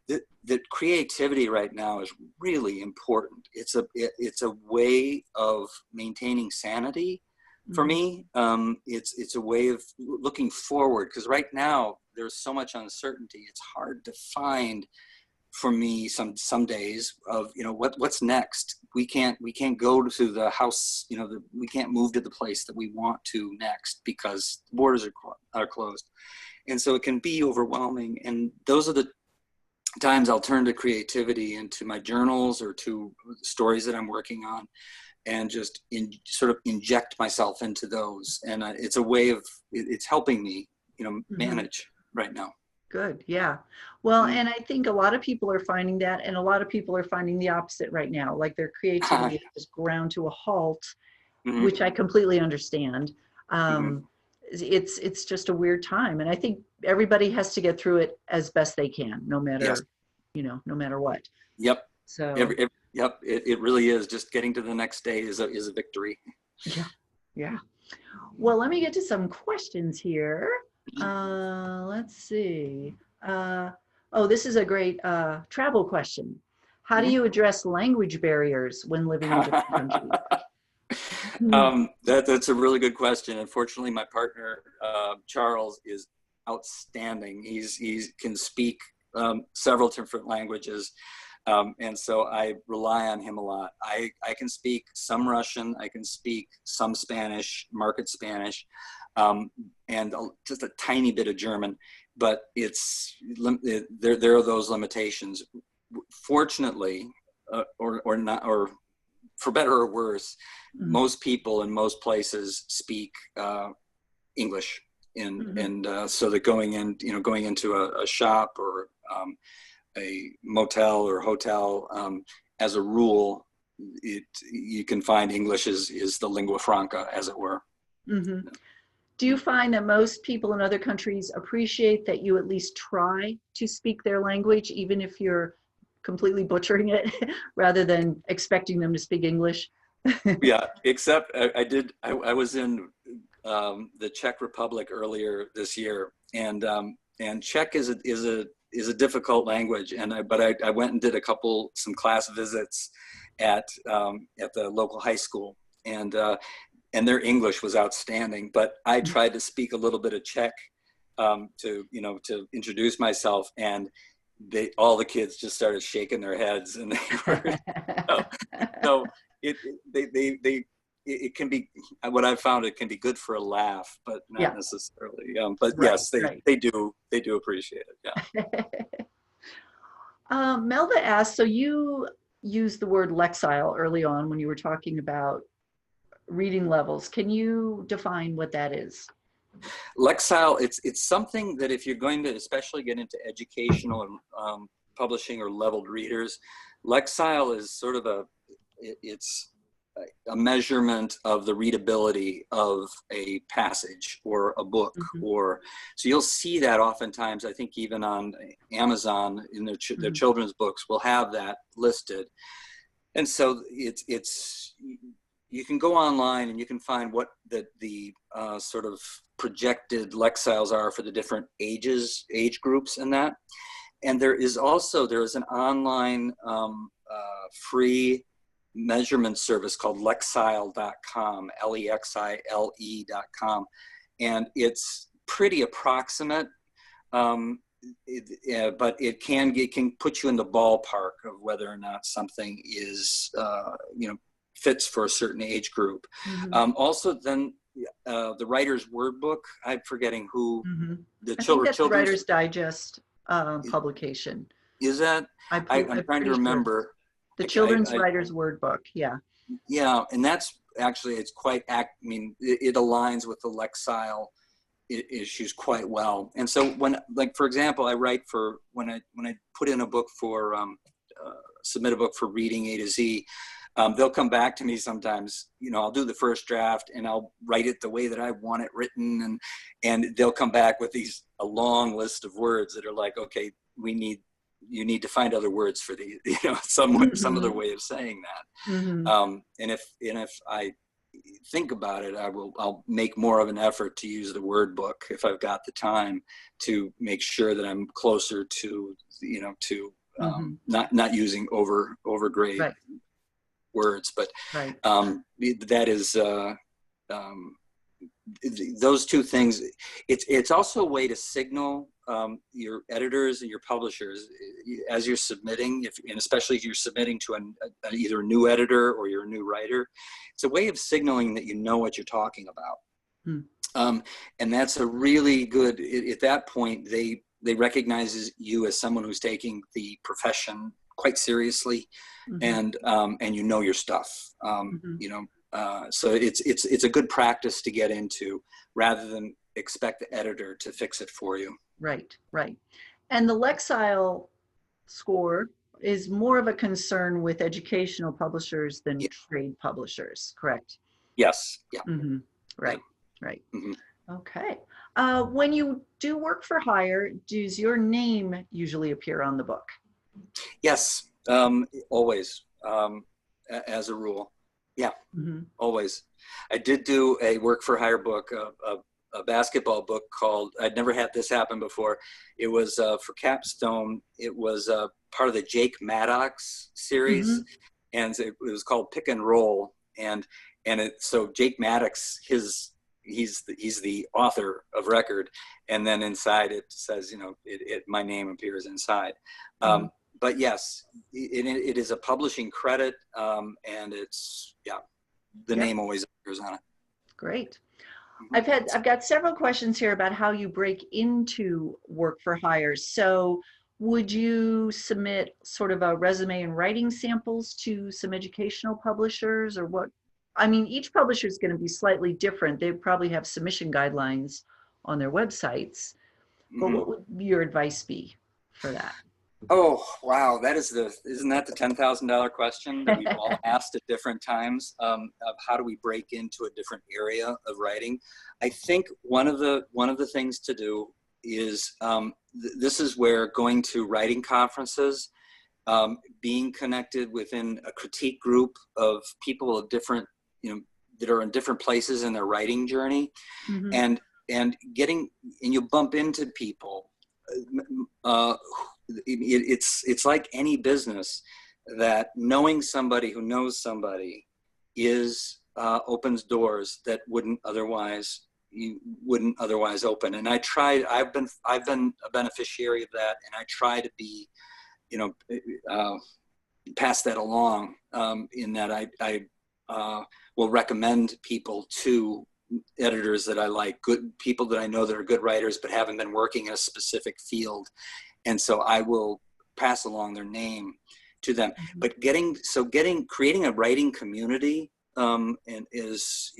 that creativity right now is really important. It's a way of maintaining sanity for me. It's a way of looking forward, because right now there's so much uncertainty. It's hard to find, for me, some days of, you know, what's next. We can't go to the house, you know, we can't move to the place that we want to next because the borders are closed, and so it can be overwhelming. And those are the times I'll turn to creativity and to my journals or to stories that I'm working on, and just sort of inject myself into those. And it's a way of, it's helping me, you know, manage right now. Good. Yeah. Well, and I think a lot of people are finding that, and a lot of people are finding the opposite right now. Like their creativity is just ground to a halt, which I completely understand. It's just a weird time. And I think everybody has to get through it as best they can, no matter, you know, no matter what. Yep. So, yep. It really is. Just getting to the next day is a victory. Yeah. Yeah. Well, let me get to some questions here. Let's see. Oh, this is a great travel question. How do you address language barriers when living in different countries? That's a really good question. Unfortunately, my partner, Charles, is outstanding. He can speak several different languages. And so I rely on him a lot. I can speak some Russian, I can speak some Spanish, market Spanish, and just a tiny bit of German, but there are those limitations. Fortunately, or not, or for better or worse, most people in most places speak English, and so that going into a shop or a motel or hotel, as a rule, you can find English is the lingua franca, as it were. Do you find that most people in other countries appreciate that you at least try to speak their language, even if you're completely butchering it, rather than expecting them to speak English? Yeah, except I was in the Czech Republic earlier this year, and Czech is a difficult language, but I went and did some class visits at the local high school, and their English was outstanding. But I tried to speak a little bit of Czech to introduce myself, and all the kids just started shaking their heads, and they were so it can be, what I've found, it can be good for a laugh, but not necessarily. But yes, they do appreciate it. Yeah. Melva asked, so you used the word lexile early on when you were talking about reading levels. Can you define what that is? Lexile, it's something that if you're going to especially get into educational and publishing or leveled readers, Lexile is sort of it's a measurement of the readability of a passage or a book, so you'll see that oftentimes. I think even on Amazon in their children's books will have that listed, and so it's you can go online and you can find what the sort of projected lexiles are for the different age groups in that. And there is an online free measurement service called lexile.com, Lexile.com, and it's pretty approximate, but it can put you in the ballpark of whether or not something is fits for a certain age group. Also, then the Writer's Word Book, I'm forgetting who I think that's the Writer's Digest publication. Is that? I'm trying to remember. Sure. The Children's Writer's Word Book, yeah. Yeah, and that's actually, it's quite, it aligns with the Lexile issues quite well. And so when, like, for example, I write when I put in a book for submit a book for reading A to Z, they'll come back to me sometimes. I'll do the first draft and I'll write it the way that I want it written, and they'll come back with a long list of words that are like, okay, you need to find other words for these, some other way of saying that. And if I think about it, I'll make more of an effort to use the word book if I've got the time, to make sure that I'm closer to not using overgrade words, but that is those two things. It's also a way to signal your editors and your publishers as you're submitting, and especially if you're submitting to either a new editor or you're a new writer. It's a way of signaling that you know what you're talking about. And that's a really good, at that point, they recognize you as someone who's taking the profession quite seriously, and you know your stuff. So it's a good practice to get into, rather than expect the editor to fix it for you. Right. And the Lexile score is more of a concern with educational publishers than trade publishers, correct? Yes. Yeah. Right. Okay. When you do work for hire, does your name usually appear on the book? Yes, always, as a rule. Yeah, always. I did do a work for hire book, a basketball book called, I'd never had this happen before. It was for Capstone. It was part of the Jake Maddox series, and it was called Pick and Roll. So Jake Maddox, he's the author of record, and then inside it says, my name appears inside. But yes, it is a publishing credit, and it's, the name always appears on it. Great. I've got several questions here about how you break into work for hire. So would you submit sort of a resume and writing samples to some educational publishers, or what? I mean, each publisher is going to be slightly different. They probably have submission guidelines on their websites, but what would your advice be for that? Oh, wow. Isn't that the $10,000 question that we've all asked at different times, of how do we break into a different area of writing? I think one of the things to do is, this is where going to writing conferences, being connected within a critique group of people of different, that are in different places in their writing journey, and you bump into people. It's like any business, that knowing somebody who knows somebody opens doors that wouldn't otherwise open. And I've been a beneficiary of that, and I try to be, pass that along, in that I will recommend people to editors that I like, good people that I know that are good writers but haven't been working in a specific field, and so I will pass along their name to them. But creating a writing community, and is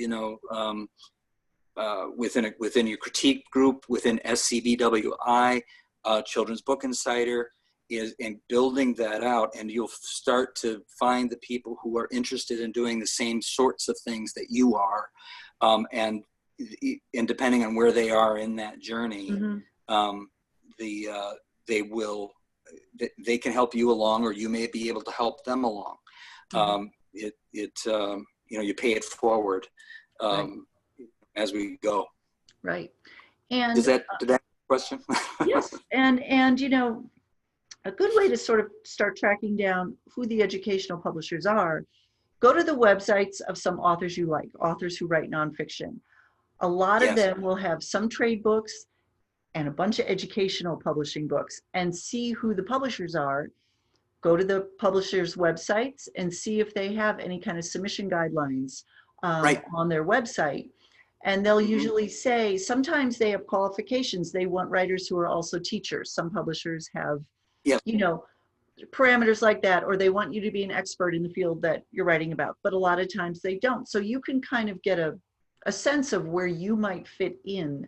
within your critique group, within SCBWI, Children's Book Insider, and building that out, and you'll start to find the people who are interested in doing the same sorts of things that you are. And depending on where they are in that journey, they can help you along, or you may be able to help them along. You pay it forward, as we go. Right. And did that answer the question? Yes. And a good way to sort of start tracking down who the educational publishers are, go to the websites of some authors you like, authors who write nonfiction. A lot of them will have some trade books and a bunch of educational publishing books, and see who the publishers are. Go to the publishers' websites and see if they have any kind of submission guidelines on their website. And they'll usually say, sometimes they have qualifications. They want writers who are also teachers. Some publishers have, parameters like that, or they want you to be an expert in the field that you're writing about, but a lot of times they don't. So you can kind of get a sense of where you might fit in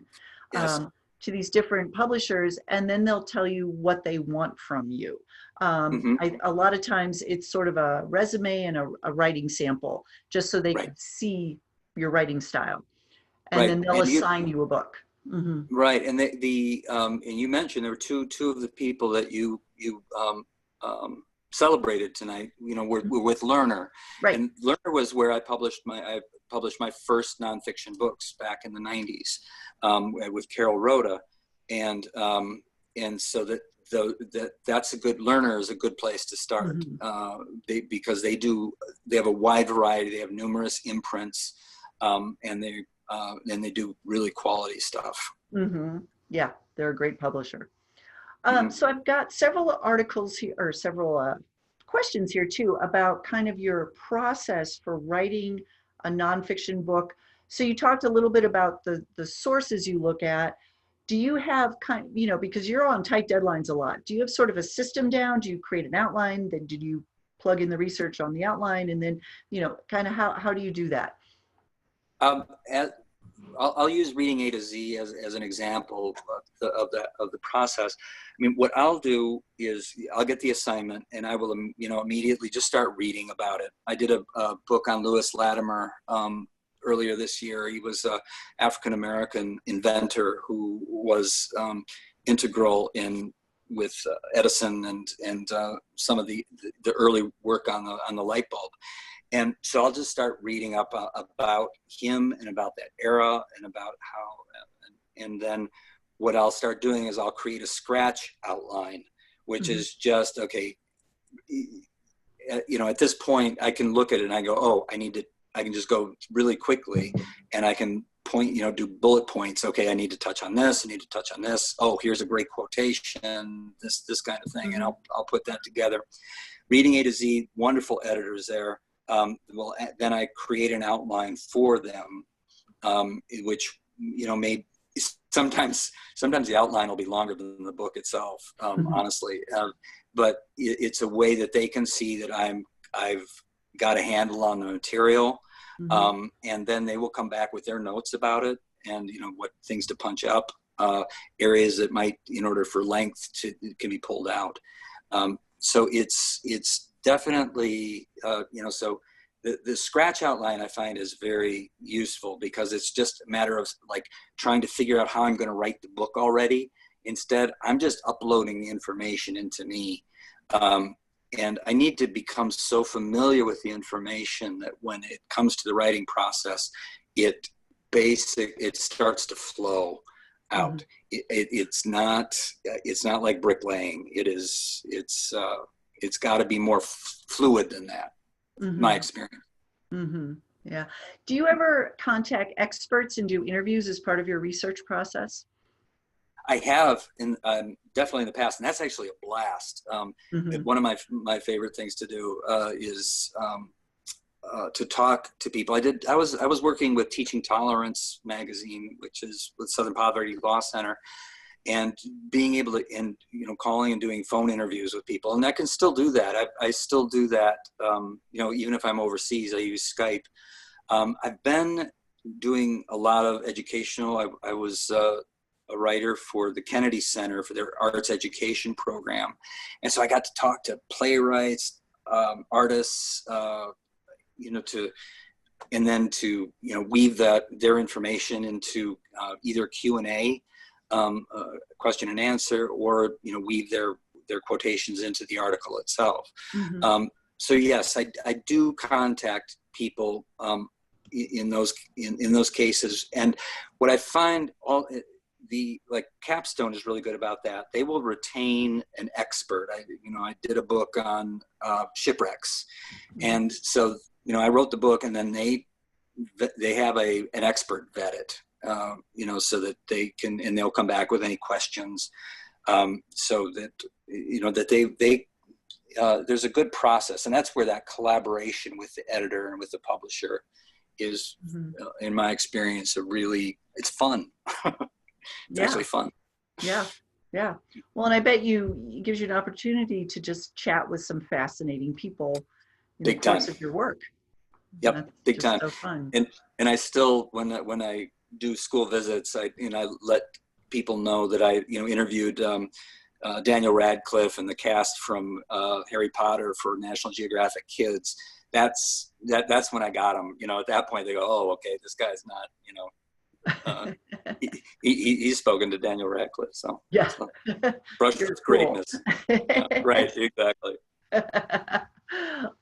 to these different publishers, and then they'll tell you what they want from you. Mhm. A lot of times it's sort of a resume and a writing sample, just so they Right, can see your writing style. And right. then they'll And assign you a book. Hmm. right, and and you mentioned there were two of the people that you celebrated tonight. You know, were with Learner, Right. and Learner was where I published my first nonfiction books back in the '90s with Carol Rhoda, and so that's a good Learner is a good place to start Hmm. because they have a wide variety. They have numerous imprints, and they do really quality stuff. Hmm. Yeah, they're a great publisher. Mhm. So I've got several articles here, or several questions here too, about kind of your process for writing a nonfiction book. So you talked a little bit about the sources you look at. Do you have because you're on tight deadlines a lot, do you have sort of a system down? Do you create an outline? Then do you plug in the research on the outline? And then, kind of how do you do that? Um, as, I'll use reading A to Z as an example of the process. I mean, what I'll do is I'll get the assignment and I will immediately just start reading about it. I did a book on Lewis Latimer earlier this year. He was an African American inventor who was integral in with Edison and some of the early work on the light bulb. And so I'll just start reading up about him and about that era and about and then what I'll start doing is I'll create a scratch outline, which Mhm. is just, okay, at this point I can look at it and I go, oh, I can just go really quickly and I can point, do bullet points. Okay, I need to touch on this. I need to touch on this. Oh, here's a great quotation, this kind of thing. And Mhm. I'll put that together. Reading A to Z, wonderful editors there. Well, then I create an outline for them, which may sometimes the outline will be longer than the book itself, Mhm. honestly. But it's a way that they can see that I've got a handle on the material, Mhm. and then they will come back with their notes about it and what things to punch up, areas that might, in order for length, can be pulled out. So it's definitely, so the scratch outline I find is very useful because it's just a matter of like trying to figure out how I'm going to write the book already. Instead, I'm just uploading the information into me. And I need to become so familiar with the information that when it comes to the writing process, it starts to flow Mhm. out. It's not like bricklaying. It's got to be more fluid than that. My Mhm. experience. Mhm. Yeah. Do you ever contact experts and do interviews as part of your research process? I have, definitely in the past, and that's actually a blast. Mhm. One of my favorite things to do is to talk to people. I was working with Teaching Tolerance magazine, which is with Southern Poverty Law Center, and being able to, and calling and doing phone interviews with people, and I can still do that. I still do that. Even if I'm overseas, I use Skype. I've been doing a lot of educational. I was a writer for the Kennedy Center for their arts education program, and so I got to talk to playwrights, artists, to and then to weave their information into either Q&A, question and answer, or weave their quotations into the article itself. Mhm. So yes, I do contact people in those cases, and what I find like Capstone is really good about that. They will retain an expert. I did a book on shipwrecks, Mhm. and so I wrote the book, and then they have an expert vet it, so that they can, and they'll come back with any questions, so that that they there's a good process, and that's where that collaboration with the editor and with the publisher is, Mhm. in my experience, it's fun. It's Yeah. actually fun. Yeah. Yeah. Well, and I bet it gives you an opportunity to just chat with some fascinating people in the Big time. course of your work. Yep, That's big just time. so fun. And I still, when I do school visits, I let people know that I interviewed Daniel Radcliffe and the cast from Harry Potter for National Geographic Kids, that's when I got them. You know, at that point they go, oh, okay, this guy's not, you know, he's spoken to Daniel Radcliffe, so Yeah. so, brush You're with cool. greatness. Yeah, right, exactly.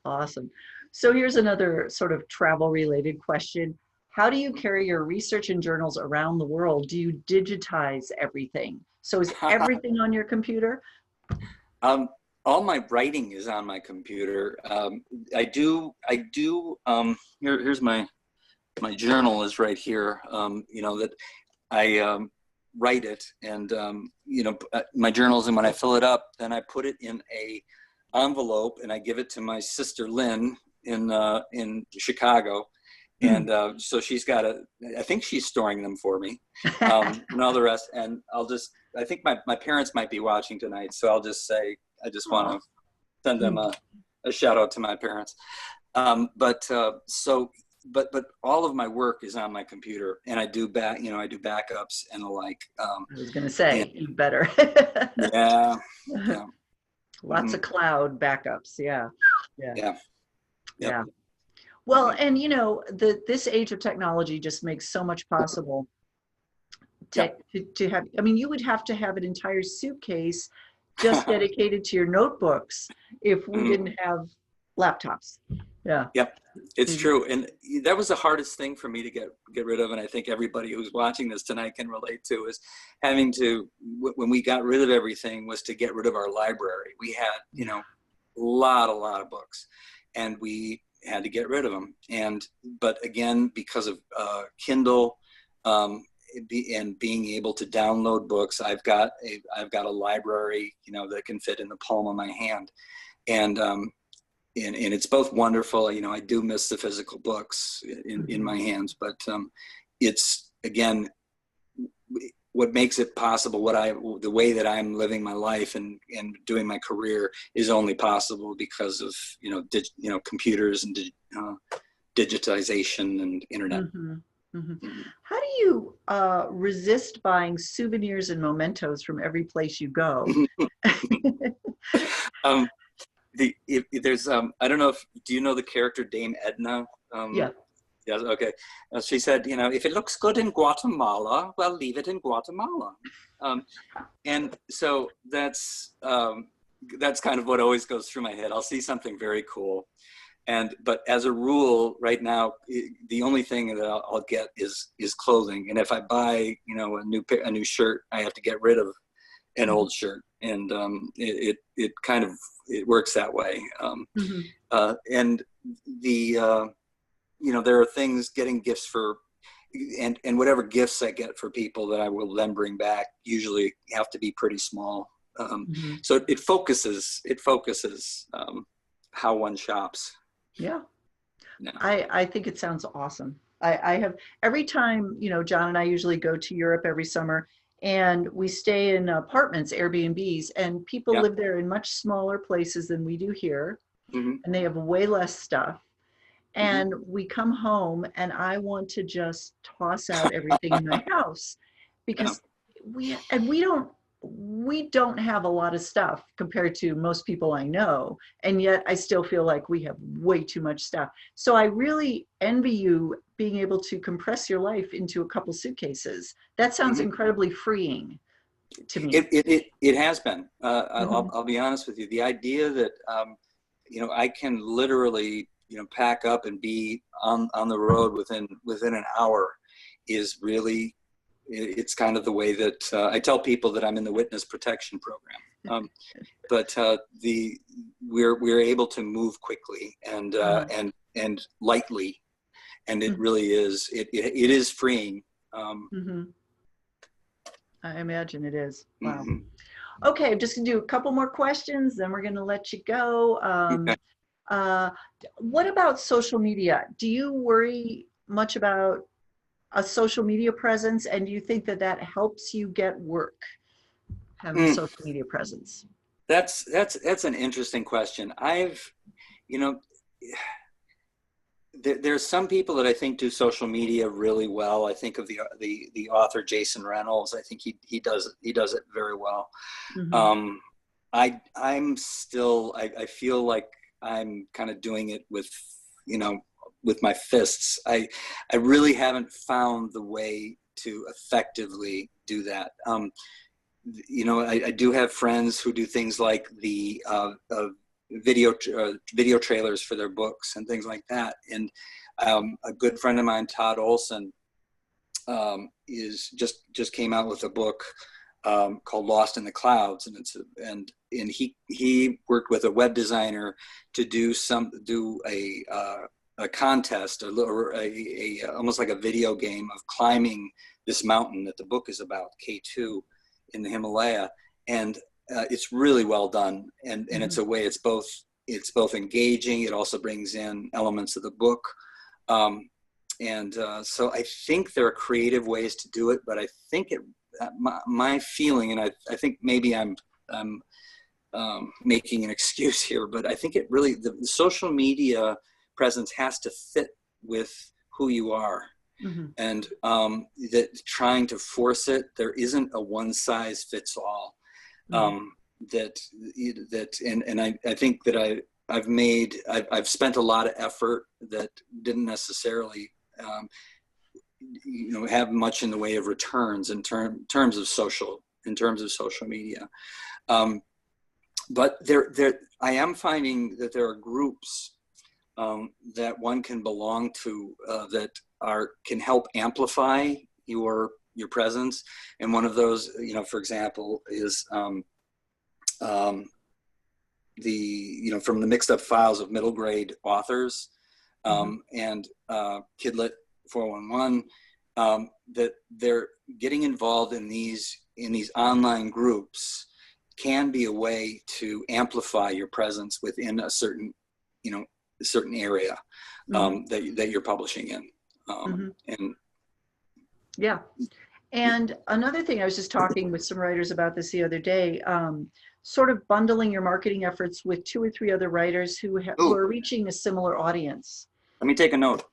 Awesome. So here's another sort of travel related question. How do you carry your research and journals around the world? Do you digitize everything? So is everything on your computer? All my writing is on my computer. Here's my journal is right here. You know, that I write it, and you know, my journals, and when I fill it up, then I put it in a envelope and I give it to my sister Lynn in Chicago. And so she's got I think she's storing them for me, and all the rest. And I think my parents might be watching tonight, so I'll just say, I just want to send them a shout out to my parents. But all of my work is on my computer, and I do backups and the like. I was going to say, you better. Yeah. Lots of cloud backups. Yeah. Yeah. Yep. Well, and you know, this age of technology just makes so much possible to have. I mean, you would have to have an entire suitcase just dedicated to your notebooks if we didn't have laptops. Yeah. Yep, it's true, and that was the hardest thing for me to get rid of, and I think everybody who's watching this tonight can relate to, is having to, when we got rid of everything, was to get rid of our library. We had, you know, a lot of books, and we had to get rid of them. But again, because of Kindle and being able to download books, I've got a library, you know, that can fit in the palm of my hand, and it's both wonderful. You know, I do miss the physical books in my hands, but it's, again, what makes it possible, the way that I'm living my life and doing my career is only possible because of, you know, computers and digitization and internet. How do you resist buying souvenirs and mementos from every place you go? There's I don't know do you know the character Dame Edna? Yeah. Yes. Okay. She said, you know, if it looks good in Guatemala, well, leave it in Guatemala. And so that's kind of what always goes through my head. I'll see something very cool, but as a rule, right now, the only thing that I'll get is clothing. And if I buy, you know, a new shirt, I have to get rid of an old shirt, and it kind of, it works that way. And you know, there are things, getting gifts for, and whatever gifts I get for people that I will then bring back, usually have to be pretty small. So it focuses how one shops. Yeah. I think it sounds awesome. I have, every time, you know, John and I usually go to Europe every summer, and we stay in apartments, Airbnbs, and people live there in much smaller places than we do here. And they have way less stuff. And we come home and I want to just toss out everything in my house, because we don't have a lot of stuff compared to most people I know. And yet I still feel like we have way too much stuff. So I really envy you being able to compress your life into a couple suitcases. That sounds incredibly freeing to me. It has been. I'll be honest with you. The idea that, you know, I can literally, you know, pack up and be on the road within an hour is really, it's kind of the way that I tell people that I'm in the witness protection program. But we're able to move quickly and lightly, and it really is, it is freeing. I imagine it is. Wow. Okay, I'm just gonna do a couple more questions, then we're gonna let you go. What about social media? Do you worry much about a social media presence, and do you think that helps you get work, having a social media presence? That's an interesting question. You know, there's some people that I think do social media really well. I think of the author Jason Reynolds. I think he does it very well. Mhm. I'm still, I feel like I'm kind of doing it with, with my fists. I really haven't found the way to effectively do that. I do have friends who do things like the video trailers for their books and things like that. And a good friend of mine, Todd Olson, is just came out with a book called Lost in the Clouds, and he worked with a web designer to do a contest, almost like a video game of climbing this mountain that the book is about, K2 in the Himalaya, and it's really well done, and it's a way it's both engaging. It also brings in elements of the book, so I think there are creative ways to do it, but I think my feeling, and I think maybe I'm making an excuse here, but I think the social media presence has to fit with who you are. And that trying to force it, there isn't a one size fits all. I think that I've spent a lot of effort that didn't necessarily have much in the way of returns in terms of social media. But I am finding that there are groups that one can belong to that can help amplify your presence. And one of those, for example, is from the mixed up files of middle grade authors, and Kidlit 411, that they're getting involved in these online groups can be a way to amplify your presence within a certain area that you're publishing in. And yeah. And another thing, I was just talking with some writers about this the other day, sort of bundling your marketing efforts with 2 or 3 other writers who are reaching a similar audience. Let me take a note.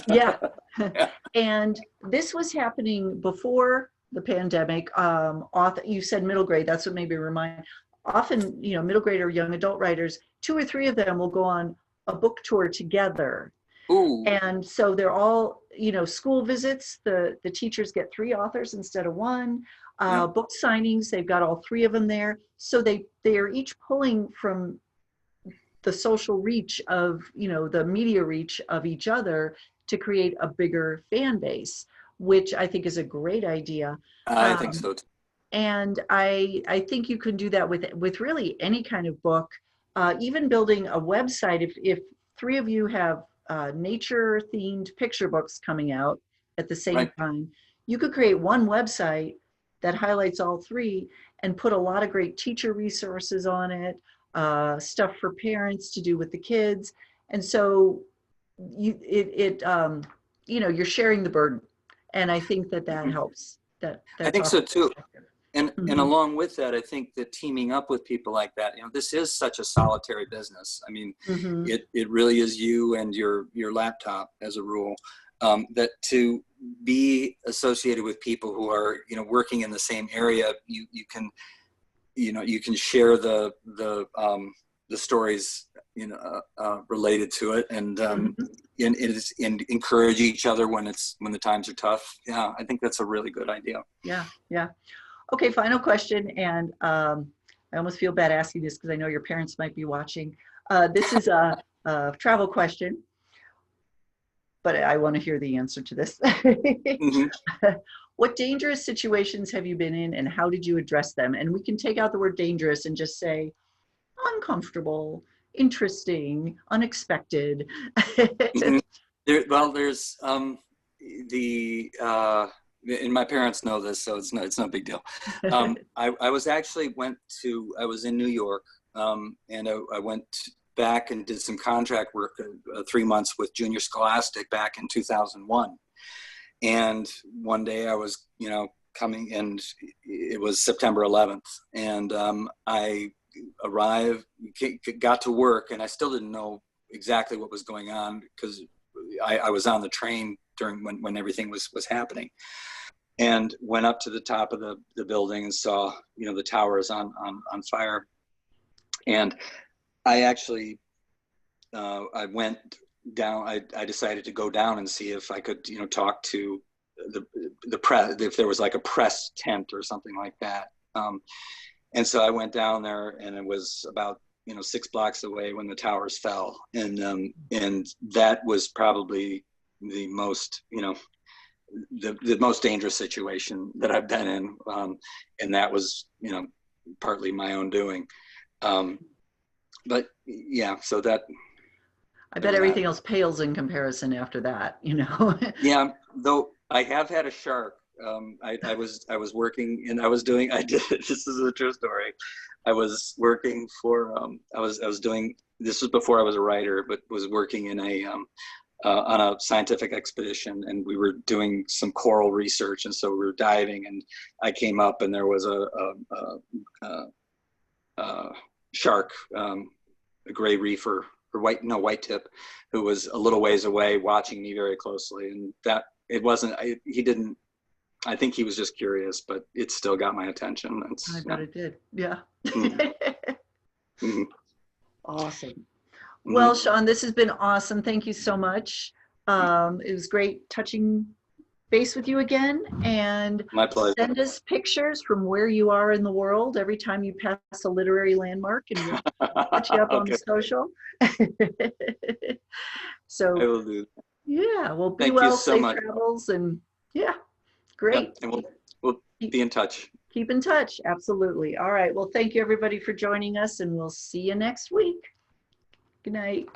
Yeah. And this was happening before the pandemic. You said middle grade, that's what made me remind. Often, middle grade or young adult writers, 2 or 3 of them will go on a book tour together. Ooh. And so they're all, school visits, the teachers get 3 authors instead of 1. Book signings, they've got all 3 of them there. So they are each pulling from the social reach of, the media reach of each other to create a bigger fan base, which I think is a great idea. I think so too. And I think you can do that with really any kind of book, even building a website. If 3 of you have nature themed picture books coming out at the same time, you could create one website that highlights all 3 and put a lot of great teacher resources on it, stuff for parents to do with the kids. And so you're sharing the burden. And I think that helps. I think so too. And along with that, I think that teaming up with people like that, this is such a solitary business. I mean, it really is you and your laptop as a rule. That to be associated with people who are working in the same area, you can share the stories related to it, and encourage each other when the times are tough. Yeah, I think that's a really good idea. Yeah. Okay, final question, and I almost feel bad asking this because I know your parents might be watching. This is a travel question, but I want to hear the answer to this. What dangerous situations have you been in, and how did you address them? And we can take out the word dangerous and just say uncomfortable, interesting, unexpected. There's and my parents know this, so it's no big deal. I was in New York, and I went back and did some contract work, 3 months with Junior Scholastic back in 2001. And one day I was, coming, and it was September 11th, and I arrived, got to work, and I still didn't know exactly what was going on because I was on the train during when everything was happening, and went up to the top of the building and saw, you know, the towers on fire. And I actually, I went down, I decided to go down and see if I could, you know, talk to the press, if there was like a press tent or something like that. And so I went down there, and it was about, you know, 6 blocks away when the towers fell. And that was probably the most, you know, the most dangerous situation that I've been in. And that was, you know, partly my own doing. But yeah, so that. I bet everything else pales in comparison after that, you know? Yeah, though I have had a shark. I was working, and this is a true story. I was working for, I was doing, this was before I was a writer, but was working in on a scientific expedition, and we were doing some coral research. And so we were diving, and I came up, and there was a shark, a gray reefer, or white tip, who was a little ways away watching me very closely. And that, it wasn't, he didn't, I think he was just curious, but it still got my attention. I bet it did. Yeah. Mm-hmm. Awesome. Well, Sean, this has been awesome. Thank you so much. It was great touching base with you again, and my pleasure. Send us pictures from where you are in the world every time you pass a literary landmark, and we'll put you up on the social. So I will do. Yeah, well, be Thank well, you so safe much. travels, and yeah, great. Yep, and we'll be in touch. Keep in touch, absolutely. All right, well, thank you everybody for joining us, and we'll see you next week. Good night.